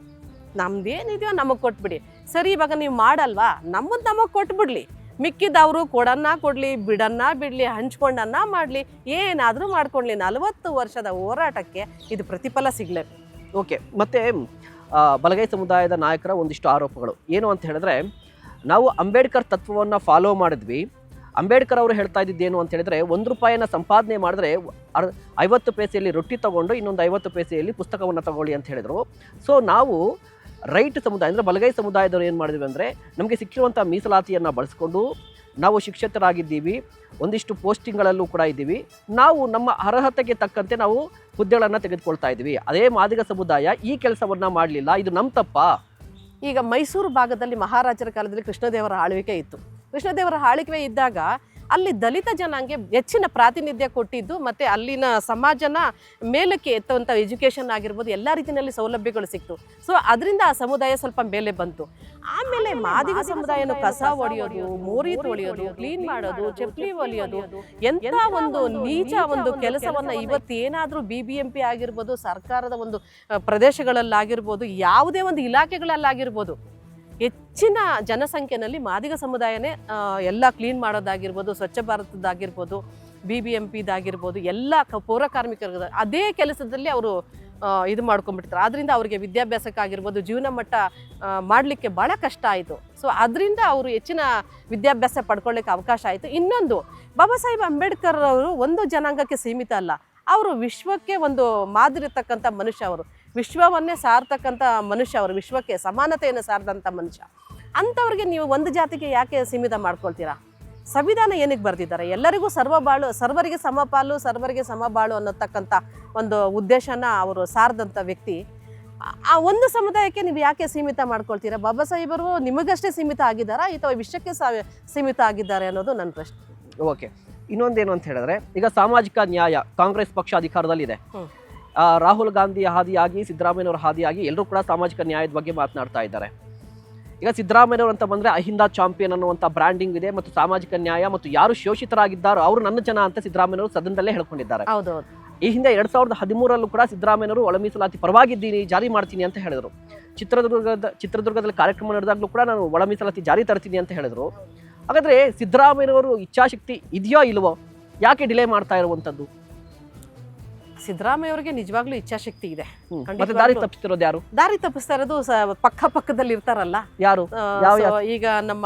ನಮ್ದೇನಿದೆಯೋ ನಮಗೆ ಕೊಟ್ಬಿಡಿ. ಸರಿ, ಇವಾಗ ನೀವು ಮಾಡಲ್ವಾ, ನಮ್ಮದು ನಮಗೆ ಕೊಟ್ಬಿಡ್ಲಿ, ಮಿಕ್ಕಿದವರು ಕೊಡನ್ನ ಕೊಡಲಿ, ಬಿಡನ್ನ ಬಿಡಲಿ, ಹಂಚ್ಕೊಂಡನ್ನ ಮಾಡಲಿ, ಏನಾದರೂ ಮಾಡ್ಕೊಳ್ಳಿ. 40 ವರ್ಷದ ಹೋರಾಟಕ್ಕೆ ಇದು ಪ್ರತಿಫಲ ಸಿಗಲೇಬೇಕು. ಓಕೆ, ಮತ್ತು ಬಲಗೈ ಸಮುದಾಯದ ನಾಯಕರ ಒಂದಿಷ್ಟು ಆರೋಪಗಳು ಏನು ಅಂತ ಹೇಳಿದ್ರೆ, ನಾವು ಅಂಬೇಡ್ಕರ್ ತತ್ವವನ್ನು ಫಾಲೋ ಮಾಡಿದ್ವಿ. ಅಂಬೇಡ್ಕರ್ ಅವರು ಹೇಳ್ತಾ ಇದ್ದಿದ್ದೇನು ಅಂತ ಹೇಳಿದ್ರೆ, ₹1 ಸಂಪಾದನೆ ಮಾಡಿದ್ರೆ 50 ಪೈಸೆಯಲ್ಲಿ ರೊಟ್ಟಿ ತೊಗೊಂಡು ಇನ್ನೊಂದು 50 ಪೈಸೆಯಲ್ಲಿ ಪುಸ್ತಕವನ್ನು ತಗೊಳ್ಳಿ ಅಂತ ಹೇಳಿದರು. ಸೊ ನಾವು ರೈಟ್ ಸಮುದಾಯ ಅಂದರೆ ಬಲಗೈ ಸಮುದಾಯದವರು ಏನು ಮಾಡಿದ್ವಿ ಅಂದರೆ, ನಮಗೆ ಸಿಕ್ಕಿರುವಂಥ ಮೀಸಲಾತಿಯನ್ನು ಬಳಸ್ಕೊಂಡು ನಾವು ಶಿಕ್ಷಕರಾಗಿದ್ದೀವಿ, ಒಂದಿಷ್ಟು ಪೋಸ್ಟಿಂಗ್ಗಳಲ್ಲೂ ಕೂಡ ಇದ್ದೀವಿ, ನಾವು ನಮ್ಮ ಅರ್ಹತೆಗೆ ತಕ್ಕಂತೆ ನಾವು ಹುದ್ದೆಗಳನ್ನು ತೆಗೆದುಕೊಳ್ತಾ ಇದ್ದೀವಿ. ಅದೇ ಮಾದಿಗ ಸಮುದಾಯ ಈ ಕೆಲಸವನ್ನು ಮಾಡಲಿಲ್ಲ, ಇದು ನಮ್ಮ ತಪ್ಪಾ? ಈಗ ಮೈಸೂರು ಭಾಗದಲ್ಲಿ ಮಹಾರಾಜರ ಕಾಲದಲ್ಲಿ ಕೃಷ್ಣದೇವರ ಆಳ್ವಿಕೆ ಇತ್ತು. ಕೃಷ್ಣದೇವರ ಆಳ್ವಿಕೆ ಇದ್ದಾಗ ಅಲ್ಲಿ ದಲಿತ ಜನಾಂಗಕ್ಕೆ ಹೆಚ್ಚಿನ ಪ್ರಾತಿನಿಧ್ಯ ಕೊಟ್ಟಿದ್ದು, ಮತ್ತು ಅಲ್ಲಿನ ಸಮಾಜನ ಮೇಲಕ್ಕೆ ಎತ್ತುವಂಥ ಎಜುಕೇಷನ್ ಆಗಿರ್ಬೋದು, ಎಲ್ಲ ರೀತಿಯಲ್ಲಿ ಸೌಲಭ್ಯಗಳು ಸಿಕ್ತು. ಸೊ ಅದರಿಂದ ಆ ಸಮುದಾಯ ಸ್ವಲ್ಪ ಮೇಲೆ ಬಂತು. ಆಮೇಲೆ ಮಾದಿಗ ಸಮುದಾಯನ ಕಸ ಹೊಡೆಯೋದು, ಮೋರಿ ತೊಳೆಯೋದು, ಕ್ಲೀನ್ ಮಾಡೋದು, ಚಪ್ಪಲಿ ಹೊಲಿಯೋದು, ಎಂಥ ಒಂದು ನೀಚ ಒಂದು ಕೆಲಸವನ್ನು ಇವತ್ತೇನಾದರೂ BBMP ಆಗಿರ್ಬೋದು, ಸರ್ಕಾರದ ಒಂದು ಪ್ರದೇಶಗಳಲ್ಲಾಗಿರ್ಬೋದು, ಯಾವುದೇ ಒಂದು ಇಲಾಖೆಗಳಲ್ಲಾಗಿರ್ಬೋದು, ಹೆಚ್ಚಿನ ಜನಸಂಖ್ಯೆಯಲ್ಲಿ ಮಾದಿಗ ಸಮುದಾಯನೇ ಎಲ್ಲ ಕ್ಲೀನ್ ಮಾಡೋದಾಗಿರ್ಬೋದು, ಸ್ವಚ್ಛ ಭಾರತದಾಗಿರ್ಬೋದು, BBMPದಾಗಿರ್ಬೋದು, ಎಲ್ಲ ಪೌರ ಕಾರ್ಮಿಕರ ಅದೇ ಕೆಲಸದಲ್ಲಿ ಅವರು ಇದು ಮಾಡ್ಕೊಂಡ್ಬಿಡ್ತಾರೆ. ಆದ್ದರಿಂದ ಅವರಿಗೆ ವಿದ್ಯಾಭ್ಯಾಸಕ್ಕಾಗಿರ್ಬೋದು, ಜೀವನ ಮಟ್ಟ ಮಾಡಲಿಕ್ಕೆ ಭಾಳ ಕಷ್ಟ ಆಯಿತು. ಸೊ ಅದರಿಂದ ಅವರು ಹೆಚ್ಚಿನ ವಿದ್ಯಾಭ್ಯಾಸ ಪಡ್ಕೊಳ್ಳಿಕ್ಕೆ ಅವಕಾಶ ಆಯಿತು. ಇನ್ನೊಂದು, ಬಾಬಾ ಸಾಹೇಬ್ ಅಂಬೇಡ್ಕರ್ ಅವರು ಒಂದು ಜನಾಂಗಕ್ಕೆ ಸೀಮಿತ ಅಲ್ಲ, ಅವರು ವಿಶ್ವಕ್ಕೆ ಒಂದು ಮಾದರಿ ಇರ್ತಕ್ಕಂಥ ಮನುಷ್ಯ. ಅವರು ವಿಶ್ವವನ್ನೇ ಸಾರ್ತಕ್ಕಂಥ ಮನುಷ್ಯ, ಅವರು ವಿಶ್ವಕ್ಕೆ ಸಮಾನತೆಯನ್ನು ಸಾರಿದಂಥ ಮನುಷ್ಯ. ಅಂಥವ್ರಿಗೆ ನೀವು ಒಂದು ಜಾತಿಗೆ ಯಾಕೆ ಸೀಮಿತ ಮಾಡ್ಕೊಳ್ತೀರಾ? ಸಂವಿಧಾನ ಏನಕ್ಕೆ ಬರೆದಿದ್ದಾರೆ? ಎಲ್ಲರಿಗೂ ಸರ್ವರಿಗೆ ಸಮಪಾಲು, ಸರ್ವರಿಗೆ ಸಮಬಾಳು ಅನ್ನತಕ್ಕಂಥ ಒಂದು ಉದ್ದೇಶನ ಅವರು ಸಾರದಂಥ ವ್ಯಕ್ತಿ. ಆ ಒಂದು ಸಮುದಾಯಕ್ಕೆ ನೀವು ಯಾಕೆ ಸೀಮಿತ ಮಾಡ್ಕೊಳ್ತೀರಾ? ಬಾಬಾ ಸಾಹೇಬರು ನಿಮಗಷ್ಟೇ ಸೀಮಿತ ಆಗಿದ್ದಾರಾ ಅಥವಾ ವಿಶ್ವಕ್ಕೆ ಸೀಮಿತ ಆಗಿದ್ದಾರೆ ಅನ್ನೋದು ನನ್ನ ಪ್ರಶ್ನೆ. ಓಕೆ, ಇನ್ನೊಂದೇನು ಅಂತ ಹೇಳಿದ್ರೆ, ಈಗ ಸಾಮಾಜಿಕ ನ್ಯಾಯ, ಕಾಂಗ್ರೆಸ್ ಪಕ್ಷ ಅಧಿಕಾರದಲ್ಲಿದೆ. ರಾಹುಲ್ ಗಾಂಧಿ ಹಾದಿಯಾಗಿ, ಸಿದ್ದರಾಮಯ್ಯನವರ ಹಾದಿಯಾಗಿ ಎಲ್ಲರೂ ಕೂಡ ಸಾಮಾಜಿಕ ನ್ಯಾಯದ ಬಗ್ಗೆ ಮಾತನಾಡ್ತಾ ಇದ್ದಾರೆ. ಈಗ ಸಿದ್ದರಾಮಯ್ಯನವರು ಅಂತ ಬಂದರೆ ಅಹಿಂದ ಚಾಂಪಿಯನ್ ಅನ್ನುವಂಥ ಬ್ರ್ಯಾಂಡಿಂಗ್ ಇದೆ, ಮತ್ತು ಸಾಮಾಜಿಕ ನ್ಯಾಯ ಮತ್ತು ಯಾರು ಶೋಷಿತರಾಗಿದ್ದಾರೋ ಅವರು ನನ್ನ ಜನ ಅಂತ ಸಿದ್ದರಾಮಯ್ಯನವರು ಸದನದಲ್ಲೇ ಹೇಳ್ಕೊಂಡಿದ್ದಾರೆ. ಹೌದೌದು. ಈ ಹಿಂದೆ 2013 ಕೂಡ ಸಿದ್ದರಾಮಯ್ಯನವರು ಒಳ ಮೀಸಲಾತಿ ಪರವಾಗಿದ್ದೀನಿ, ಜಾರಿ ಮಾಡ್ತೀನಿ ಅಂತ ಹೇಳಿದರು. ಚಿತ್ರದುರ್ಗದಲ್ಲಿ ಕಾರ್ಯಕ್ರಮ ನಡೆದಾಗಲೂ ಕೂಡ ನಾನು ಒಳ ಮೀಸಲಾತಿ ಜಾರಿ ತರ್ತೀನಿ ಅಂತ ಹೇಳಿದರು. ಹಾಗಾದರೆ ಸಿದ್ದರಾಮಯ್ಯನವರು ಇಚ್ಛಾಶಕ್ತಿ ಇದೆಯೋ ಇಲ್ವೋ? ಯಾಕೆ ಡಿಲೇ ಮಾಡ್ತಾ ಇರುವಂಥದ್ದು? ಸಿದ್ದರಾಮಯ್ಯ ಅವರಿಗೆ ನಿಜವಾಗ್ಲೂ ಇಚ್ಛಾಶಕ್ತಿ ಇದೆ. ಮತ್ತೆ ದಾರಿ ತಪ್ಪಿಸ್ತಿರೋದು ಯಾರು? ದಾರಿ ತಪ್ಪಿಸ್ತಾ ಇರೋದು ಪಕ್ಕದಲ್ಲಿ ಇರ್ತಾರಲ್ಲ ಯಾರು? ಈಗ ನಮ್ಮ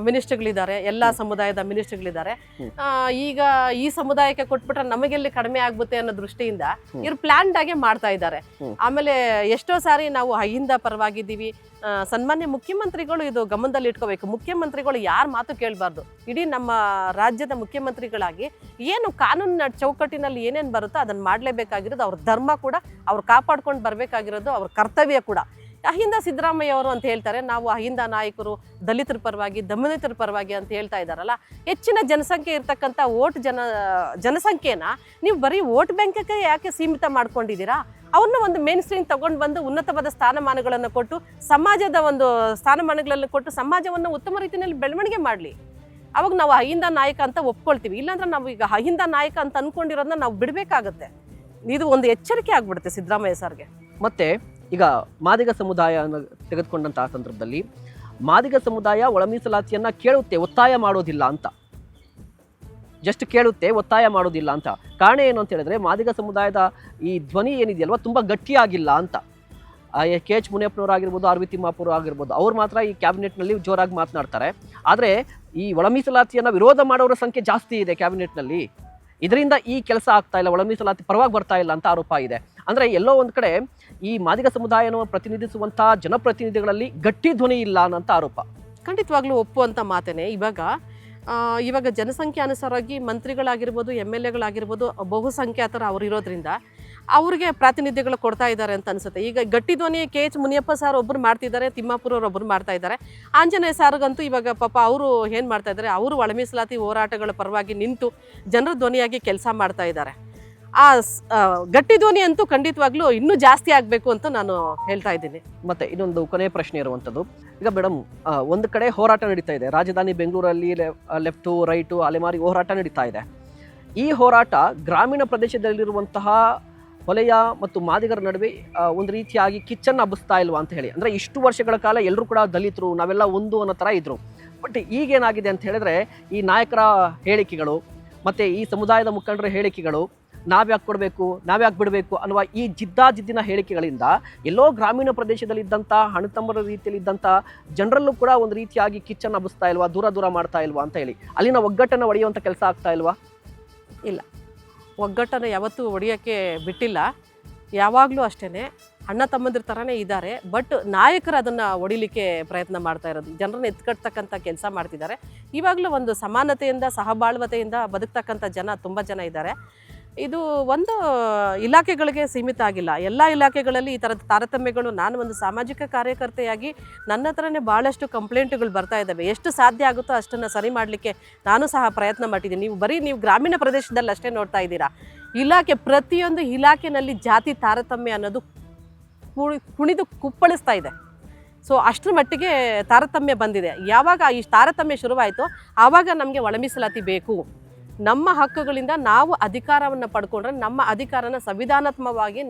ಮಿನಿಸ್ಟರ್ಗಳಿದ್ದಾರೆ, ಎಲ್ಲ ಸಮುದಾಯದ ಮಿನಿಸ್ಟರ್ಗಳಿದ್ದಾರೆ. ಈಗ ಈ ಸಮುದಾಯಕ್ಕೆ ಕೊಟ್ಬಿಟ್ರೆ ನಮಗೆಲ್ಲಿ ಕಡಿಮೆ ಆಗ್ಗುತ್ತೆ ಅನ್ನೋ ದೃಷ್ಟಿಯಿಂದ ಇವ್ರು ಪ್ಲಾನ್ಡ್ ಆಗಿ ಮಾಡ್ತಾ ಇದ್ದಾರೆ. ಆಮೇಲೆ ಎಷ್ಟೋ ಸಾರಿ ನಾವು ಅಹಿಂದ ಪರವಾಗಿದ್ದೀವಿ. ಸನ್ಮಾನ್ಯ ಮುಖ್ಯಮಂತ್ರಿಗಳು ಇದು ಗಮನದಲ್ಲಿ ಇಟ್ಕೋಬೇಕು. ಮುಖ್ಯಮಂತ್ರಿಗಳು ಯಾರ ಮಾತು ಕೇಳಬಾರ್ದು. ಇಡೀ ನಮ್ಮ ರಾಜ್ಯದ ಮುಖ್ಯಮಂತ್ರಿಗಳಾಗಿ ಏನು ಕಾನೂನಿನ ಚೌಕಟ್ಟಿನಲ್ಲಿ ಏನೇನು ಬರುತ್ತೋ ಅದನ್ನು ಮಾಡಲೇಬೇಕಾಗಿರೋದು ಅವ್ರ ಧರ್ಮ ಕೂಡ, ಅವ್ರು ಕಾಪಾಡ್ಕೊಂಡು ಬರಬೇಕಾಗಿರೋದು ಅವ್ರ ಕರ್ತವ್ಯ ಕೂಡ. ಅಹಿಂದ ಸಿದ್ದರಾಮಯ್ಯ ಅವರು ಅಂತ ಹೇಳ್ತಾರೆ, ನಾವು ಅಹಿಂದ ನಾಯಕರು ದಲಿತರ ಪರವಾಗಿ, ದಮನಿತರ ಪರವಾಗಿ ಅಂತ ಹೇಳ್ತಾ ಇದ್ದಾರಲ್ಲ. ಹೆಚ್ಚಿನ ಜನಸಂಖ್ಯೆ ಇರ್ತಕ್ಕಂಥ ಜನಸಂಖ್ಯೆನ ನೀವು ಬರೀ ವೋಟ್ ಬ್ಯಾಂಕಕ್ಕೆ ಯಾಕೆ ಸೀಮಿತ ಮಾಡ್ಕೊಂಡಿದ್ದೀರಾ? ಅವ್ರನ್ನ ಒಂದು ಮೇನ್ ಸ್ಟ್ರೀಮ್ ತಗೊಂಡು ಬಂದು ಉನ್ನತವಾದ ಸ್ಥಾನಮಾನಗಳನ್ನು ಕೊಟ್ಟು, ಸಮಾಜದ ಒಂದು ಸ್ಥಾನಮಾನಗಳನ್ನು ಕೊಟ್ಟು ಸಮಾಜವನ್ನು ಉತ್ತಮ ರೀತಿಯಲ್ಲಿ ಬೆಳವಣಿಗೆ ಮಾಡಲಿ. ಅವಾಗ ನಾವು ಅಹಿಂದ ನಾಯಕ ಅಂತ ಒಪ್ಕೊಳ್ತೀವಿ. ಇಲ್ಲಾಂದ್ರೆ ನಾವು ಈಗ ಅಹಿಂದ ನಾಯಕ ಅಂತ ಅಂದ್ಕೊಂಡಿರೋದನ್ನ ನಾವು ಬಿಡಬೇಕಾಗತ್ತೆ. ಇದು ಒಂದು ಎಚ್ಚರಿಕೆ ಆಗ್ಬಿಡುತ್ತೆ ಸಿದ್ದರಾಮಯ್ಯ ಸರ್ಗೆ. ಮತ್ತೆ ಈಗ ಮಾದಿಗ ಸಮುದಾಯ ತೆಗೆದುಕೊಂಡಂತಹ ಸಂದರ್ಭದಲ್ಲಿ ಮಾದಿಗ ಸಮುದಾಯ ಒಳ ಮೀಸಲಾತಿಯನ್ನು ಕೇಳುತ್ತೆ, ಒತ್ತಾಯ ಮಾಡೋದಿಲ್ಲ ಅಂತ. ಜಸ್ಟ್ ಕೇಳುತ್ತೆ, ಒತ್ತಾಯ ಮಾಡೋದಿಲ್ಲ ಅಂತ. ಕಾರಣ ಏನು ಅಂತ ಹೇಳಿದ್ರೆ, ಮಾದಿಗ ಸಮುದಾಯದ ಈ ಧ್ವನಿ ಏನಿದೆಯಲ್ವ ತುಂಬ ಗಟ್ಟಿಯಾಗಿಲ್ಲ ಅಂತ. ಕೆ ಎಚ್ ಮುನಿಯಪ್ಪನವರು ಆಗಿರ್ಬೋದು, ಆರ್ ವಿ ತಿಮ್ಮಾಪುರ ಆಗಿರ್ಬೋದು, ಅವ್ರು ಮಾತ್ರ ಈ ಕ್ಯಾಬಿನೆಟ್ನಲ್ಲಿ ಜೋರಾಗಿ ಮಾತನಾಡ್ತಾರೆ. ಆದರೆ ಈ ಒಳ ಮೀಸಲಾತಿಯನ್ನು ವಿರೋಧ ಮಾಡೋರ ಸಂಖ್ಯೆ ಜಾಸ್ತಿ ಇದೆ ಕ್ಯಾಬಿನೆಟ್ನಲ್ಲಿ. ಇದರಿಂದ ಈ ಕೆಲಸ ಆಗ್ತಾ ಇಲ್ಲ, ಒಳ ಮೀಸಲಾತಿ ಪರವಾಗಿ ಬರ್ತಾ ಇಲ್ಲ ಅಂತ ಆರೋಪ ಇದೆ. ಅಂದರೆ ಎಲ್ಲೋ ಒಂದು ಕಡೆ ಈ ಮಾದಿಗ ಸಮುದಾಯವನ್ನು ಪ್ರತಿನಿಧಿಸುವಂಥ ಜನಪ್ರತಿನಿಧಿಗಳಲ್ಲಿ ಗಟ್ಟಿ ಧ್ವನಿ ಇಲ್ಲ ಅನ್ನೋಂಥ ಆರೋಪ. ಖಂಡಿತವಾಗ್ಲೂ ಒಪ್ಪುವಂಥ ಮಾತೇನೆ. ಇವಾಗ ಜನಸಂಖ್ಯಾನುಸಾರವಾಗಿ ಮಂತ್ರಿಗಳಾಗಿರ್ಬೋದು, MLAಗಳಾಗಿರ್ಬೋದು ಬಹುಸಂಖ್ಯಾತರು ಅವ್ರು ಇರೋದ್ರಿಂದ ಅವ್ರಿಗೆ ಪ್ರಾತಿನಿಧ್ಯಗಳು ಕೊಡ್ತಾ ಇದ್ದಾರೆ ಅಂತ ಅನಿಸುತ್ತೆ. ಈಗ ಗಟ್ಟಿ ಧ್ವನಿ KH ಮುನಿಯಪ್ಪ ಸರ್ ಒಬ್ಬರು ಮಾಡ್ತಿದ್ದಾರೆ, ತಿಮ್ಮಾಪುರ ಅವ್ರು ಒಬ್ಬರು ಮಾಡ್ತಾ ಇದ್ದಾರೆ. ಆಂಜನೇಯ ಸಾರ್ಗಂತೂ ಇವಾಗ ಪಾಪ ಅವರು ಏನು ಮಾಡ್ತಾ ಇದ್ದಾರೆ, ಅವರು ಒಳ ಮೀಸಲಾತಿ ಹೋರಾಟಗಳ ಪರವಾಗಿ ನಿಂತು ಜನರ ಧ್ವನಿಯಾಗಿ ಕೆಲಸ ಮಾಡ್ತಾ ಇದ್ದಾರೆ. ಗಟ್ಟಿ ಧ್ವನಿ ಅಂತೂ ಖಂಡಿತವಾಗ್ಲೂ ಇನ್ನೂ ಜಾಸ್ತಿ ಆಗಬೇಕು ಅಂತ ನಾನು ಹೇಳ್ತಾ ಇದ್ದೀನಿ. ಮತ್ತೆ ಇನ್ನೊಂದು ಕೊನೆಯ ಪ್ರಶ್ನೆ ಇರುವಂಥದ್ದು, ಈಗ ಮೇಡಮ್ ಒಂದು ಕಡೆ ಹೋರಾಟ ನಡೀತಾ ಇದೆ, ರಾಜಧಾನಿ ಬೆಂಗಳೂರಲ್ಲಿ ಲೆಫ್ಟು ರೈಟು ಅಲೆಮಾರಿ ಹೋರಾಟ ನಡೀತಾ ಇದೆ. ಈ ಹೋರಾಟ ಗ್ರಾಮೀಣ ಪ್ರದೇಶದಲ್ಲಿರುವಂತಹ ಹೊಲೆಯ ಮತ್ತು ಮಾದಿಗರ ನಡುವೆ ಒಂದು ರೀತಿಯಾಗಿ ಕಿಚ್ಚನ್ನು ಹಬ್ಬಿಸ್ತಾ ಇಲ್ವಾ ಅಂತ ಹೇಳಿ. ಅಂದರೆ ಇಷ್ಟು ವರ್ಷಗಳ ಕಾಲ ಎಲ್ಲರೂ ಕೂಡ ದಲಿತರು, ನಾವೆಲ್ಲ ಒಂದು ಅನ್ನೋ ಥರ ಇದ್ರು. ಬಟ್ ಈಗೇನಾಗಿದೆ ಅಂತ ಹೇಳಿದ್ರೆ, ಈ ನಾಯಕರ ಹೇಳಿಕೆಗಳು ಮತ್ತು ಈ ಸಮುದಾಯದ ಮುಖಂಡರ ಹೇಳಿಕೆಗಳು, ನಾವ್ಯಾಕೆ ಕೊಡಬೇಕು, ನಾವ್ಯಾಕೆ ಬಿಡಬೇಕು ಅನ್ನುವ ಈ ಜಿದ್ದಾಜಿದ್ದಿನ ಹೇಳಿಕೆಗಳಿಂದ ಎಲ್ಲೋ ಗ್ರಾಮೀಣ ಪ್ರದೇಶದಲ್ಲಿದ್ದಂಥ ಹಣತಂಬರ ರೀತಿಯಲ್ಲಿದ್ದಂಥ ಜನರಲ್ಲೂ ಕೂಡ ಒಂದು ರೀತಿಯಾಗಿ ಕಿಚ್ಚನ್ನು ಹಬ್ಬಿಸ್ತಾ ಇಲ್ವಾ, ದೂರ ದೂರ ಮಾಡ್ತಾ ಇಲ್ವಾ ಅಂತ ಹೇಳಿ, ಅಲ್ಲಿನ ಒಗ್ಗಟ್ಟನ್ನು ಒಡೆಯುವಂಥ ಕೆಲಸ ಆಗ್ತಾ ಇಲ್ವಾ? ಇಲ್ಲ, ಒಗ್ಗಟ್ಟನ್ನು ಯಾವತ್ತೂ ಒಡೆಯೋಕ್ಕೆ ಬಿಟ್ಟಿಲ್ಲ. ಯಾವಾಗಲೂ ಅಷ್ಟೇ ಅಣ್ಣ ತಮ್ಮಂದಿರ ಥರನೇ ಇದ್ದಾರೆ. ಬಟ್ ನಾಯಕರು ಅದನ್ನು ಒಡಿಲಿಕ್ಕೆ ಪ್ರಯತ್ನ ಮಾಡ್ತಾ ಇರೋದು, ಜನರನ್ನ ಎತ್ಕಟ್ತಕ್ಕಂಥ ಕೆಲಸ ಮಾಡ್ತಿದ್ದಾರೆ. ಇವಾಗಲೂ ಒಂದು ಸಮಾನತೆಯಿಂದ ಸಹಬಾಳ್ವತೆಯಿಂದ ಬದುಕ್ತಕ್ಕಂಥ ಜನ ತುಂಬ ಜನ ಇದ್ದಾರೆ. ಇದು ಒಂದು ಇಲಾಖೆಗಳಿಗೆ ಸೀಮಿತ ಆಗಿಲ್ಲ, ಎಲ್ಲ ಇಲಾಖೆಗಳಲ್ಲಿ ಈ ಥರದ ತಾರತಮ್ಯಗಳು. ನಾನು ಒಂದು ಸಾಮಾಜಿಕ ಕಾರ್ಯಕರ್ತೆಯಾಗಿ ನನ್ನ ಹತ್ರನೇ ಭಾಳಷ್ಟು ಕಂಪ್ಲೇಂಟ್ಗಳು ಬರ್ತಾ ಇದ್ದಾವೆ. ಎಷ್ಟು ಸಾಧ್ಯ ಆಗುತ್ತೋ ಅಷ್ಟನ್ನು ಸರಿ ಮಾಡಲಿಕ್ಕೆ ನಾನು ಸಹ ಪ್ರಯತ್ನ ಮಾಡಿದ್ದೀನಿ. ನೀವು ಗ್ರಾಮೀಣ ಪ್ರದೇಶದಲ್ಲಿ ಅಷ್ಟೇ ನೋಡ್ತಾ ಇದ್ದೀರಾ, ಪ್ರತಿಯೊಂದು ಇಲಾಖೆಯಲ್ಲಿ ಜಾತಿ ತಾರತಮ್ಯ ಅನ್ನೋದು ಕುಣಿದು ಕುಪ್ಪಳಿಸ್ತಾ ಇದೆ. ಸೊ ಅಷ್ಟರ ಮಟ್ಟಿಗೆ ತಾರತಮ್ಯ ಬಂದಿದೆ. ಯಾವಾಗ ಈ ತಾರತಮ್ಯ ಶುರುವಾಯಿತು ಆವಾಗ ನಮಗೆ ಒಳ ಮೀಸಲಾತಿ ಬೇಕು. ನಮ್ಮ ಹಕ್ಕುಗಳಿಂದ ನಾವು ಅಧಿಕಾರವನ್ನು ಪಡ್ಕೊಂಡ್ರೆ ನಮ್ಮ ಅಧಿಕಾರನ ಸಂವಿಧಾನಾತ್ಮಕವಾಗಿ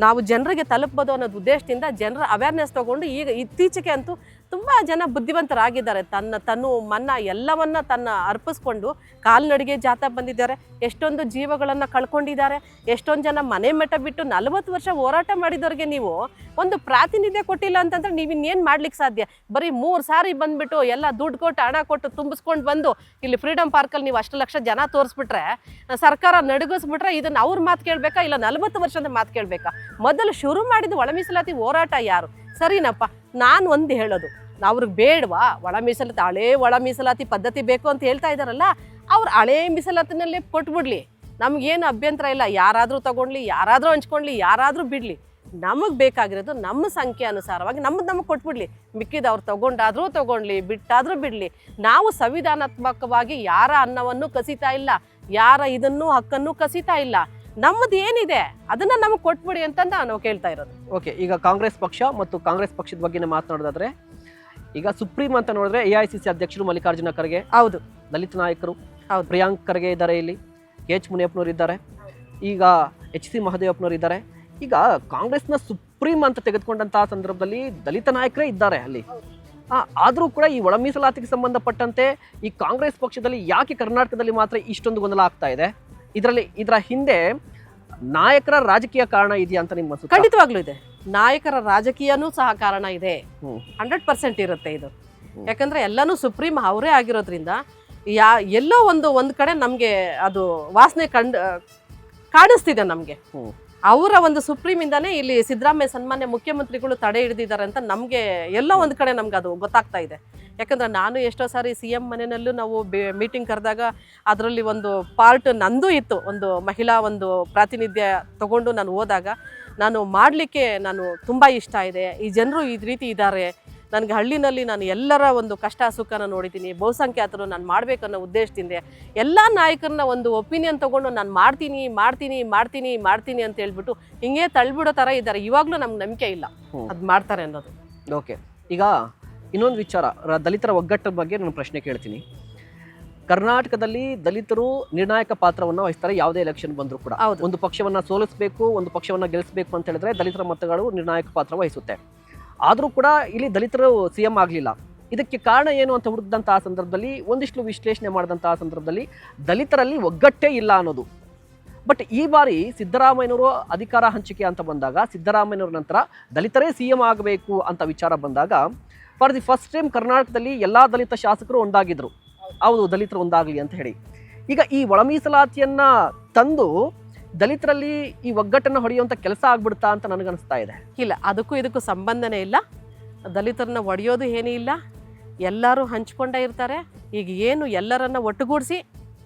ನಾವು ಜನರಿಗೆ ತಲುಪಬಹುದು ಅನ್ನೋದು ಉದ್ದೇಶದಿಂದ ಜನರ ಅವೇರ್ನೆಸ್ ತೊಗೊಂಡು ಈಗ ಇತ್ತೀಚೆಗೆ ಅಂತೂ ತುಂಬ ಜನ ಬುದ್ಧಿವಂತರಾಗಿದ್ದಾರೆ. ತನ್ನ ಮನ್ನ ಎಲ್ಲವನ್ನ ಅರ್ಪಿಸ್ಕೊಂಡು ಕಾಲ್ನಡಿಗೆ ಜಾಥಾ ಬಂದಿದ್ದಾರೆ. ಎಷ್ಟೊಂದು ಜೀವಗಳನ್ನು ಕಳ್ಕೊಂಡಿದ್ದಾರೆ. ಎಷ್ಟೊಂದು ಜನ ಮನೆ ಮೆಟ್ಟ ಬಿಟ್ಟು 40 ವರ್ಷ ಹೋರಾಟ ಮಾಡಿದವ್ರಿಗೆ ನೀವು ಒಂದು ಪ್ರಾತಿನಿಧ್ಯ ಕೊಟ್ಟಿಲ್ಲ ಅಂತಂದ್ರೆ ನೀವು ಇನ್ನೇನು ಮಾಡ್ಲಿಕ್ಕೆ ಸಾಧ್ಯ? ಬರೀ 3 ಸಾರಿ ಬಂದ್ಬಿಟ್ಟು ಎಲ್ಲ ದುಡ್ಡು ಕೊಟ್ಟು ಹಣ ಕೊಟ್ಟು ತುಂಬಿಸ್ಕೊಂಡು ಬಂದು ಇಲ್ಲಿ ಫ್ರೀಡಮ್ ಪಾರ್ಕಲ್ಲಿ ನೀವು 1 ಲಕ್ಷ ಜನ ತೋರಿಸ್ಬಿಟ್ರೆ, ಸರ್ಕಾರ ನಡುಗಿಸ್ಬಿಟ್ರೆ ಇದನ್ನು ಅವ್ರ ಮಾತು ಕೇಳಬೇಕಾ ಇಲ್ಲ 40 ವರ್ಷದ ಮಾತು ಕೇಳಬೇಕಾ? ಮೊದಲು ಶುರು ಮಾಡಿದ ಒಳ ಮೀಸಲಾತಿ ಹೋರಾಟ ಯಾರು? ಸರಿನಪ್ಪ, ನಾನು ಒಂದು ಹೇಳೋದು, ಅವ್ರಿಗೆ ಬೇಡವಾ ಒಳ ಮೀಸಲಾತಿ? ಹಳೇ ಒಳ ಮೀಸಲಾತಿ ಪದ್ಧತಿ ಬೇಕು ಅಂತ ಹೇಳ್ತಾ ಇದ್ದಾರಲ್ಲ, ಅವ್ರು ಹಳೇ ಮೀಸಲಾತಿನಲ್ಲೇ ಕೊಟ್ಬಿಡ್ಲಿ, ನಮಗೇನು ಅಭ್ಯಂತರ ಇಲ್ಲ. ಯಾರಾದರೂ ತಗೊಳ್ಳಿ, ಯಾರಾದರೂ ಹಂಚ್ಕೊಳ್ಳಿ, ಯಾರಾದರೂ ಬಿಡಲಿ. ನಮಗೆ ಬೇಕಾಗಿರೋದು ನಮ್ಮ ಸಂಖ್ಯೆ ಅನುಸಾರವಾಗಿ ನಮಗೆ ಕೊಟ್ಬಿಡ್ಲಿ. ಮಿಕ್ಕಿದ ಅವ್ರು ತಗೊಂಡ್ಲಿ, ಬಿಟ್ಟಾದರೂ ಬಿಡಲಿ. ನಾವು ಸಂವಿಧಾನಾತ್ಮಕವಾಗಿ ಯಾರ ಅನ್ನವನ್ನು ಕಸಿತಾ ಇಲ್ಲ, ಯಾರ ಇದನ್ನು ಹಕ್ಕನ್ನು ಕಸಿತಾ ಇಲ್ಲ. ನಮ್ಮದು ಏನಿದೆ ಅದನ್ನು ನಮಗೆ ಕೊಟ್ಬಿಡಿ ಅಂತ ನಾವು ಕೇಳ್ತಾ ಇರೋದು. ಓಕೆ, ಈಗ ಕಾಂಗ್ರೆಸ್ ಪಕ್ಷ ಮತ್ತು ಕಾಂಗ್ರೆಸ್ ಪಕ್ಷದ ಬಗ್ಗೆ ಮಾತನಾಡೋದಾದ್ರೆ, ಈಗ ಸುಪ್ರೀಂ ಅಂತ ನೋಡಿದ್ರೆ AICC ಅಧ್ಯಕ್ಷರು ಮಲ್ಲಿಕಾರ್ಜುನ ಖರ್ಗೆ, ಹೌದು, ದಲಿತ ನಾಯಕರು, ಹೌದು, ಪ್ರಿಯಾಂಕ್ ಖರ್ಗೆ ಇದ್ದಾರೆ, ಇಲ್ಲಿ KH ಮುನಿಯಪ್ಪನವರು ಇದ್ದಾರೆ, ಈಗ HC ಮಹದೇವಪ್ಪನವರು ಇದ್ದಾರೆ. ಈಗ ಕಾಂಗ್ರೆಸ್ನ ಸುಪ್ರೀಂ ಅಂತ ತೆಗೆದುಕೊಂಡಂತಹ ಸಂದರ್ಭದಲ್ಲಿ ದಲಿತ ನಾಯಕರೇ ಇದ್ದಾರೆ ಅಲ್ಲಿ. ಆದರೂ ಕೂಡ ಈ ಒಳ ಮೀಸಲಾತಿಗೆ ಸಂಬಂಧಪಟ್ಟಂತೆ ಈ ಕಾಂಗ್ರೆಸ್ ಪಕ್ಷದಲ್ಲಿ ಯಾಕೆ ಕರ್ನಾಟಕದಲ್ಲಿ ಮಾತ್ರ ಇಷ್ಟೊಂದು ಗೊಂದಲ ಆಗ್ತಾ ಇದೆ? ಇದರ ಹಿಂದೆ ನಾಯಕರ ರಾಜಕೀಯ ಕಾರಣ ಇದೆಯಾ ಅಂತ ನಿಮ್ಮ ಅನ್ಸುತ್ತೆ? ಖಂಡಿತವಾಗ್ಲೂ ಇದೆ. ನಾಯಕರ ರಾಜಕೀಯನೂ ಸಹ ಕಾರಣ ಇದೆ. 100% ಇರುತ್ತೆ ಇದು. ಯಾಕಂದ್ರೆ ಎಲ್ಲನೂ ಸುಪ್ರೀಂ ಅವರೇ ಆಗಿರೋದ್ರಿಂದ ಎಲ್ಲೋ ಒಂದು ಕಡೆ ನಮಗೆ ಅದು ವಾಸನೆ ಕಾಣಿಸ್ತಿದೆ ನಮಗೆ. ಅವರ ಒಂದು ಸುಪ್ರೀಮಿಂದಾನೇ ಇಲ್ಲಿ ಸಿದ್ದರಾಮಯ್ಯ ಸನ್ಮಾನ್ಯ ಮುಖ್ಯಮಂತ್ರಿಗಳು ತಡೆ ಹಿಡಿದಿದ್ದಾರೆ ಅಂತ ನಮಗೆ ಎಲ್ಲೋ ಒಂದು ಕಡೆ ನಮ್ಗೆ ಅದು ಗೊತ್ತಾಗ್ತಾ ಇದೆ. ಯಾಕಂದರೆ ನಾನು ಎಷ್ಟೋ ಸಾರಿ CM ಮನೆಯಲ್ಲೂ ನಾವು ಮೀಟಿಂಗ್ ಕರೆದಾಗ ಅದರಲ್ಲಿ ಒಂದು ಪಾರ್ಟ್ ನಂದು ಇತ್ತು. ಒಂದು ಮಹಿಳಾ ಒಂದು ಪ್ರಾತಿನಿಧ್ಯ ತಗೊಂಡು ನಾನು ಹೋದಾಗ ನಾನು ಮಾಡಲಿಕ್ಕೆ ತುಂಬ ಇಷ್ಟ ಇದೆ. ಈ ಜನರು ಈ ರೀತಿ ಇದ್ದಾರೆ. ನನಗೆ ಹಳ್ಳಿನಲ್ಲಿ ನಾನು ಎಲ್ಲರ ಒಂದು ಕಷ್ಟ ಸುಖನ ನೋಡಿದ್ದೀನಿ. ಬಹುಸಂಖ್ಯಾತರು ನಾನು ಮಾಡಬೇಕನ್ನೋ ಉದ್ದೇಶದಿಂದ ಎಲ್ಲ ನಾಯಕರನ್ನ ಒಂದು ಒಪಿನಿಯನ್ ತೊಗೊಂಡು ನಾನು ಮಾಡ್ತೀನಿ ಅಂತ ಹೇಳ್ಬಿಟ್ಟು ಹಿಂಗೆ ತಳ್ಳಿಬಿಡೋ ಥರ ಇದ್ದಾರೆ. ಇವಾಗಲೂ ನಮ್ಗೆ ನಂಬಿಕೆ ಇಲ್ಲ ಅದು ಮಾಡ್ತಾರೆ ಅನ್ನೋದು. ಓಕೆ, ಈಗ ಇನ್ನೊಂದು ವಿಚಾರ, ದಲಿತರ ಒಗ್ಗಟ್ಟರ ಬಗ್ಗೆ ನಾನು ಪ್ರಶ್ನೆ ಕೇಳ್ತೀನಿ. ಕರ್ನಾಟಕದಲ್ಲಿ ದಲಿತರು ನಿರ್ಣಾಯಕ ಪಾತ್ರವನ್ನು ವಹಿಸ್ತಾರೆ. ಯಾವುದೇ ಎಲೆಕ್ಷನ್ ಬಂದರೂ ಕೂಡ ಒಂದು ಪಕ್ಷವನ್ನು ಸೋಲಿಸಬೇಕು, ಒಂದು ಪಕ್ಷವನ್ನು ಗೆಲ್ಲಿಸಬೇಕು ಅಂತ ಹೇಳಿದ್ರೆ ದಲಿತರ ಮತಗಳು ನಿರ್ಣಾಯಕ ಪಾತ್ರ ವಹಿಸುತ್ತೆ. ಆದರೂ ಕೂಡ ಇಲ್ಲಿ ದಲಿತರು CM ಆಗಲಿಲ್ಲ. ಇದಕ್ಕೆ ಕಾರಣ ಏನು ಅಂತ ಹುಡುಕಿದಂತಹ ಸಂದರ್ಭದಲ್ಲಿ, ಒಂದಿಷ್ಟು ವಿಶ್ಲೇಷಣೆ ಮಾಡಿದಂತಹ ಸಂದರ್ಭದಲ್ಲಿ ದಲಿತರಲ್ಲಿ ಒಗ್ಗಟ್ಟೇ ಇಲ್ಲ ಅನ್ನೋದು. ಬಟ್ ಈ ಬಾರಿ ಸಿದ್ದರಾಮಯ್ಯನವರು ಅಧಿಕಾರ ಹಂಚಿಕೆ ಅಂತ ಬಂದಾಗ ಸಿದ್ದರಾಮಯ್ಯನವರ ನಂತರ ದಲಿತರೇ CM ಆಗಬೇಕು ಅಂತ ವಿಚಾರ ಬಂದಾಗ ಫಾರ್ ದಿ ಫಸ್ಟ್ ಟೈಮ್ ಕರ್ನಾಟಕದಲ್ಲಿ ಎಲ್ಲ ದಲಿತ ಶಾಸಕರು ಒಂದಾಗಿದ್ರು. ಹೌದು, ದಲಿತರು ಒಂದಾಗಲಿ ಅಂತ ಹೇಳಿ. ಈಗ ಈ ಒಳ ಮೀಸಲಾತಿಯನ್ನ ತಂದು ದಲಿತರಲ್ಲಿ ಈ ಒಗ್ಗಟ್ಟನ್ನು ಹೊಡೆಯುವಂಥ ಕೆಲಸ ಆಗ್ಬಿಡ್ತಾ ಅಂತ ನನಗನ್ನಿಸ್ತಾ ಇದೆ. ಇಲ್ಲ, ಅದಕ್ಕೂ ಇದಕ್ಕೂ ಸಂಬಂಧನೇ ಇಲ್ಲ. ದಲಿತರನ್ನ ಒಡೆಯೋದು ಏನೂ ಇಲ್ಲ, ಎಲ್ಲರೂ ಹಂಚ್ಕೊಂಡೇ ಇರ್ತಾರೆ. ಈಗ ಏನು ಎಲ್ಲರನ್ನ ಒಟ್ಟುಗೂಡಿಸಿ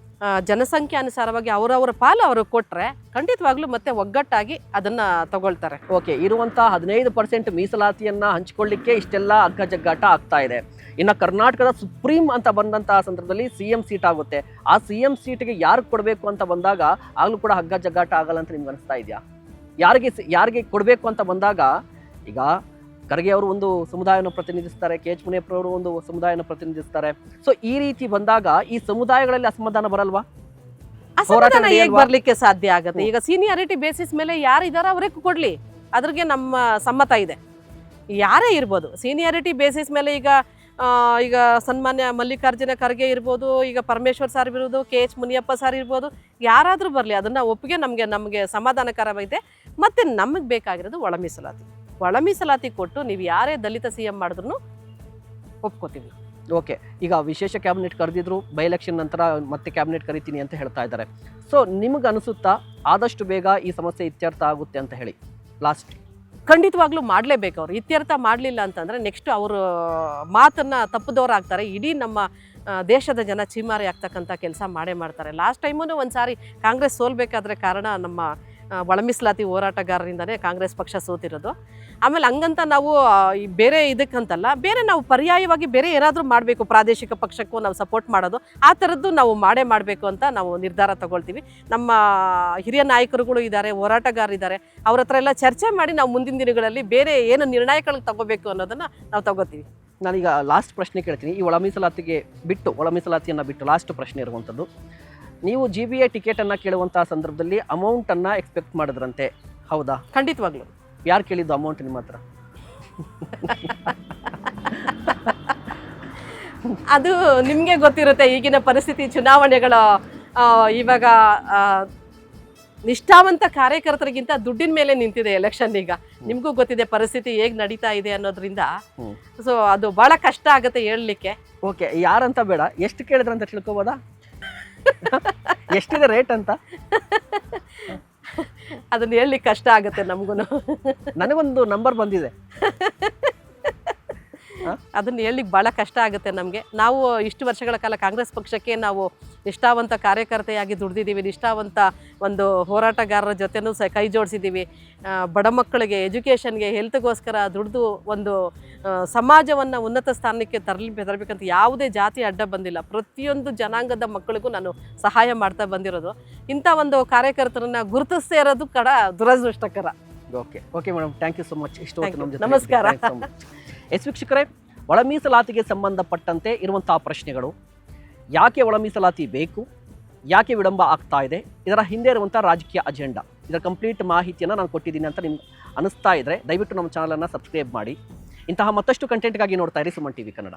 ಜನಸಂಖ್ಯೆ ಅನುಸಾರವಾಗಿ ಅವರವರ ಪಾಲು ಅವ್ರಿಗೆ ಕೊಟ್ಟರೆ ಖಂಡಿತವಾಗ್ಲೂ ಮತ್ತೆ ಒಗ್ಗಟ್ಟಾಗಿ ಅದನ್ನು ತಗೊಳ್ತಾರೆ. ಓಕೆ, ಇರುವಂಥ 15% ಮೀಸಲಾತಿಯನ್ನು ಹಂಚಿಕೊಳ್ಳಿಕ್ಕೆ ಇಷ್ಟೆಲ್ಲ ಅಗ್ಗಜಗ್ಗಾಟ ಆಗ್ತಾ ಇದೆ. ಇನ್ನು ಕರ್ನಾಟಕದ ಸುಪ್ರೀಂ ಅಂತ ಬಂದಂತಹ ಸಂದರ್ಭದಲ್ಲಿ CM ಸೀಟ್ ಆಗುತ್ತೆ. ಆ CM ಸೀಟ್ಗೆ ಯಾರಿಗೆ ಕೊಡಬೇಕು ಅಂತ ಬಂದಾಗ ಆಗಲೂ ಕೂಡ ಹಗ್ಗಜಗ್ಗಾಟ ಆಗಲ್ಲ ಅಂತ ನಿಮ್ಗೆ ಅನಿಸ್ತಾ ಇದೆಯಾ? ಯಾರಿಗೆ ಕೊಡಬೇಕು ಅಂತ ಬಂದಾಗ ಈಗ ಖರ್ಗೆ ಅವರು ಒಂದು ಸಮುದಾಯವನ್ನು ಪ್ರತಿನಿಧಿಸ್ತಾರೆ, KH ಮುನಿಯಪ್ಪರವರು ಒಂದು ಸಮುದಾಯವನ್ನು ಪ್ರತಿನಿಧಿಸ್ತಾರೆ. ಸೊ ಈ ರೀತಿ ಬಂದಾಗ ಈ ಸಮುದಾಯಗಳಲ್ಲಿ ಅಸಮಾಧಾನ ಬರಲ್ವಾ? ಅಸಮಾಧಾನ ಹೇಗೆ ಬರ್ಲಿಕ್ಕೆ ಸಾಧ್ಯ ಆಗುತ್ತೆ? ಈಗ ಸೀನಿಯಾರಿಟಿ ಬೇಸಿಸ್ ಮೇಲೆ ಯಾರು ಇದಾರ ಅವರೇ ಕೊಡ್ಲಿ, ಅದ್ರಿಗೆ ನಮ್ಮ ಸಮ್ಮತ ಇದೆ. ಯಾರೇ ಇರ್ಬೋದು ಸೀನಿಯಾರಿಟಿ ಬೇಸಿಸ್ ಮೇಲೆ. ಈಗ ಸನ್ಮಾನ್ಯ ಮಲ್ಲಿಕಾರ್ಜುನ ಖರ್ಗೆ ಇರ್ಬೋದು, ಈಗ ಪರಮೇಶ್ವರ್ ಸರ್ ಇರ್ಬೋದು, KH ಮುನಿಯಪ್ಪ ಸರ್ ಇರ್ಬೋದು, ಯಾರಾದರೂ ಬರಲಿ, ಅದನ್ನು ಒಪ್ಪಿಗೆ ನಮಗೆ ಸಮಾಧಾನಕರವಾಗಿದೆ. ಮತ್ತು ನಮಗೆ ಬೇಕಾಗಿರೋದು ಒಳ ಮೀಸಲಾತಿ. ಒಳ ಮೀಸಲಾತಿ ಕೊಟ್ಟು ನೀವು ಯಾರೇ ದಲಿತ CM ಮಾಡಿದ್ರು ಒಪ್ಕೋತೀವಿ. ಓಕೆ, ಈಗ ವಿಶೇಷ ಕ್ಯಾಬಿನೆಟ್ ಕರೆದಿದ್ರು, ಬೈ ಎಲೆಕ್ಷನ್ ನಂತರ ಮತ್ತೆ ಕ್ಯಾಬಿನೆಟ್ ಕರಿತೀನಿ ಅಂತ ಹೇಳ್ತಾ ಇದ್ದಾರೆ. ಸೊ ನಿಮ್ಗೆ ಅನಿಸುತ್ತಾ ಆದಷ್ಟು ಬೇಗ ಈ ಸಮಸ್ಯೆ ಇತ್ಯರ್ಥ ಆಗುತ್ತೆ ಅಂತ ಹೇಳಿ? ಲಾಸ್ಟ್ ಖಂಡಿತವಾಗ್ಲೂ ಮಾಡಲೇಬೇಕು. ಅವರು ಇತ್ಯರ್ಥ ಮಾಡಲಿಲ್ಲ ಅಂತಂದರೆ ನೆಕ್ಸ್ಟ್ ಅವರು ಮಾತನ್ನು ತಪ್ಪದವರಾಗ್ತಾರೆ. ಇಡೀ ನಮ್ಮ ದೇಶದ ಜನ ಚೀಮಾರಿ ಆಗ್ತಕ್ಕಂಥ ಕೆಲಸ ಮಾಡೇ ಮಾಡ್ತಾರೆ. ಲಾಸ್ಟ್ ಟೈಮೂ ಒಂದು ಸಾರಿ ಕಾಂಗ್ರೆಸ್ ಸೋಲ್ಬೇಕಾದ್ರೆ ಕಾರಣ ನಮ್ಮ ಒಳ ಮೀಸಲಾತಿ ಹೋರಾಟಗಾರರಿಂದನೇ ಕಾಂಗ್ರೆಸ್ ಪಕ್ಷ ಸೋತಿರೋದು. ಆಮೇಲೆ ಹಂಗಂತ ನಾವು ಬೇರೆ ಇದಕ್ಕಂತಲ್ಲ, ಬೇರೆ ನಾವು ಪರ್ಯಾಯವಾಗಿ ಬೇರೆ ಏನಾದರೂ ಮಾಡಬೇಕು, ಪ್ರಾದೇಶಿಕ ಪಕ್ಷಕ್ಕೂ ನಾವು ಸಪೋರ್ಟ್ ಮಾಡೋದು ಆ ಥರದ್ದು ನಾವು ಮಾಡಬೇಕು ಅಂತ ನಾವು ನಿರ್ಧಾರ ತಗೊಳ್ತೀವಿ. ನಮ್ಮ ಹಿರಿಯ ನಾಯಕರುಗಳು ಇದ್ದಾರೆ, ಹೋರಾಟಗಾರರಿದ್ದಾರೆ, ಅವ್ರ ಹತ್ರ ಎಲ್ಲ ಚರ್ಚೆ ಮಾಡಿ ನಾವು ಮುಂದಿನ ದಿನಗಳಲ್ಲಿ ಬೇರೆ ಏನು ನಿರ್ಣಯಗಳಿಗೆ ತಗೋಬೇಕು ಅನ್ನೋದನ್ನು ನಾವು ತಗೋತೀವಿ. ನಾನೀಗ ಲಾಸ್ಟ್ ಪ್ರಶ್ನೆ ಕೇಳ್ತೀನಿ. ಈ ಒಳ ಮೀಸಲಾತಿಯನ್ನು ಬಿಟ್ಟು ಲಾಸ್ಟ್ ಪ್ರಶ್ನೆ ಇರುವಂಥದ್ದು, ನೀವು GBA ಟಿಕೆಟನ್ನು ಕೇಳುವಂಥ ಸಂದರ್ಭದಲ್ಲಿ ಅಮೌಂಟನ್ನು ಎಕ್ಸ್ಪೆಕ್ಟ್ ಮಾಡಿದ್ರಂತೆ, ಹೌದಾ? ಖಂಡಿತವಾಗ್ಲೂ. ಯಾರು ಕೇಳಿದ್ದು ಅಮೌಂಟ್ ನಿಮ್ಮ ಹತ್ರ? ಅದು ನಿಮಗೆ ಗೊತ್ತಿರುತ್ತೆ. ಈಗಿನ ಪರಿಸ್ಥಿತಿ, ಚುನಾವಣೆಗಳ ಇವಾಗ ನಿಷ್ಠಾವಂತ ಕಾರ್ಯಕರ್ತರಿಗಿಂತ ದುಡ್ಡಿನ ಮೇಲೆ ನಿಂತಿದೆ ಎಲೆಕ್ಷನ್. ಈಗ ನಿಮಗೂ ಗೊತ್ತಿದೆ ಪರಿಸ್ಥಿತಿ ಹೇಗೆ ನಡೀತಾ ಇದೆ ಅನ್ನೋದ್ರಿಂದ. ಸೊ ಅದು ಭಾಳ ಕಷ್ಟ ಆಗುತ್ತೆ ಹೇಳಲಿಕ್ಕೆ. ಓಕೆ, ಯಾರಂತ ಬೇಡ, ಎಷ್ಟು ಕೇಳಿದ್ರಂತ ತಿಳ್ಕೊಬೋದಾ? ಎಷ್ಟಿದೆ ರೇಟ್ ಅಂತ? ಅದನ್ನ ಹೇಳಲಿಕ್ಕೆ ಕಷ್ಟ ಆಗುತ್ತೆ ನಮಗೂ. ನನಗೊಂದು ನಂಬರ್ ಬಂದಿದೆ, ಅದನ್ನ ಹೇಳಲಿಕ್ಕೆ ಭಾಳ ಕಷ್ಟ ಆಗುತ್ತೆ ನಮಗೆ. ನಾವು ಇಷ್ಟು ವರ್ಷಗಳ ಕಾಲ ಕಾಂಗ್ರೆಸ್ ಪಕ್ಷಕ್ಕೆ ನಾವು ನಿಷ್ಠಾವಂತ ಕಾರ್ಯಕರ್ತೆಯಾಗಿ ದುಡ್ದಿದ್ದೀವಿ, ನಿಷ್ಠಾವಂತ ಒಂದು ಹೋರಾಟಗಾರರ ಜೊತೆನೂ ಕೈ ಜೋಡಿಸಿದ್ದೀವಿ. ಬಡ ಮಕ್ಕಳಿಗೆ ಎಜುಕೇಷನ್ಗೆ, ಹೆಲ್ತ್ಗೋಸ್ಕರ ದುಡ್ದು ಒಂದು ಸಮಾಜವನ್ನು ಉನ್ನತ ಸ್ಥಾನಕ್ಕೆ ತರಬೇಕಂತ ಯಾವುದೇ ಜಾತಿ ಅಡ್ಡ ಬಂದಿಲ್ಲ. ಪ್ರತಿಯೊಂದು ಜನಾಂಗದ ಮಕ್ಕಳಿಗೂ ನಾನು ಸಹಾಯ ಮಾಡ್ತಾ ಬಂದಿರೋದು. ಇಂಥ ಒಂದು ಕಾರ್ಯಕರ್ತರನ್ನ ಗುರುತಿಸ್ತಾ ಇರೋದು ದುರದೃಷ್ಟಕರ. Okay madam, thank you so much. ನಮಸ್ಕಾರ. ವೀಕ್ಷಕರೇ, ಒಳ ಮೀಸಲಾತಿಗೆ ಸಂಬಂಧಪಟ್ಟಂತೆ ಇರುವಂತಹ ಪ್ರಶ್ನೆಗಳು, ಯಾಕೆ ಒಳ ಮೀಸಲಾತಿ ಬೇಕು, ಯಾಕೆ ವಿಳಂಬ ಆಗ್ತಾ ಇದೆ, ಇದರ ಹಿಂದೆ ಇರುವಂಥ ರಾಜಕೀಯ ಅಜೆಂಡಾ, ಇದರ ಕಂಪ್ಲೀಟ್ ಮಾಹಿತಿಯನ್ನು ನಾನು ಕೊಟ್ಟಿದ್ದೀನಿ ಅಂತ ನಿಮ್ಗೆ ಅನಿಸ್ತಾ ಇದ್ದರೆ ದಯವಿಟ್ಟು ನಮ್ಮ ಚಾನಲನ್ನು ಸಬ್ಸ್ಕ್ರೈಬ್ ಮಾಡಿ. ಇಂತಹ ಮತ್ತಷ್ಟು ಕಂಟೆಂಟ್ಗಾಗಿ ನೋಡ್ತಾ ಇರಿ ಸುಮನ್ TV ಕನ್ನಡ.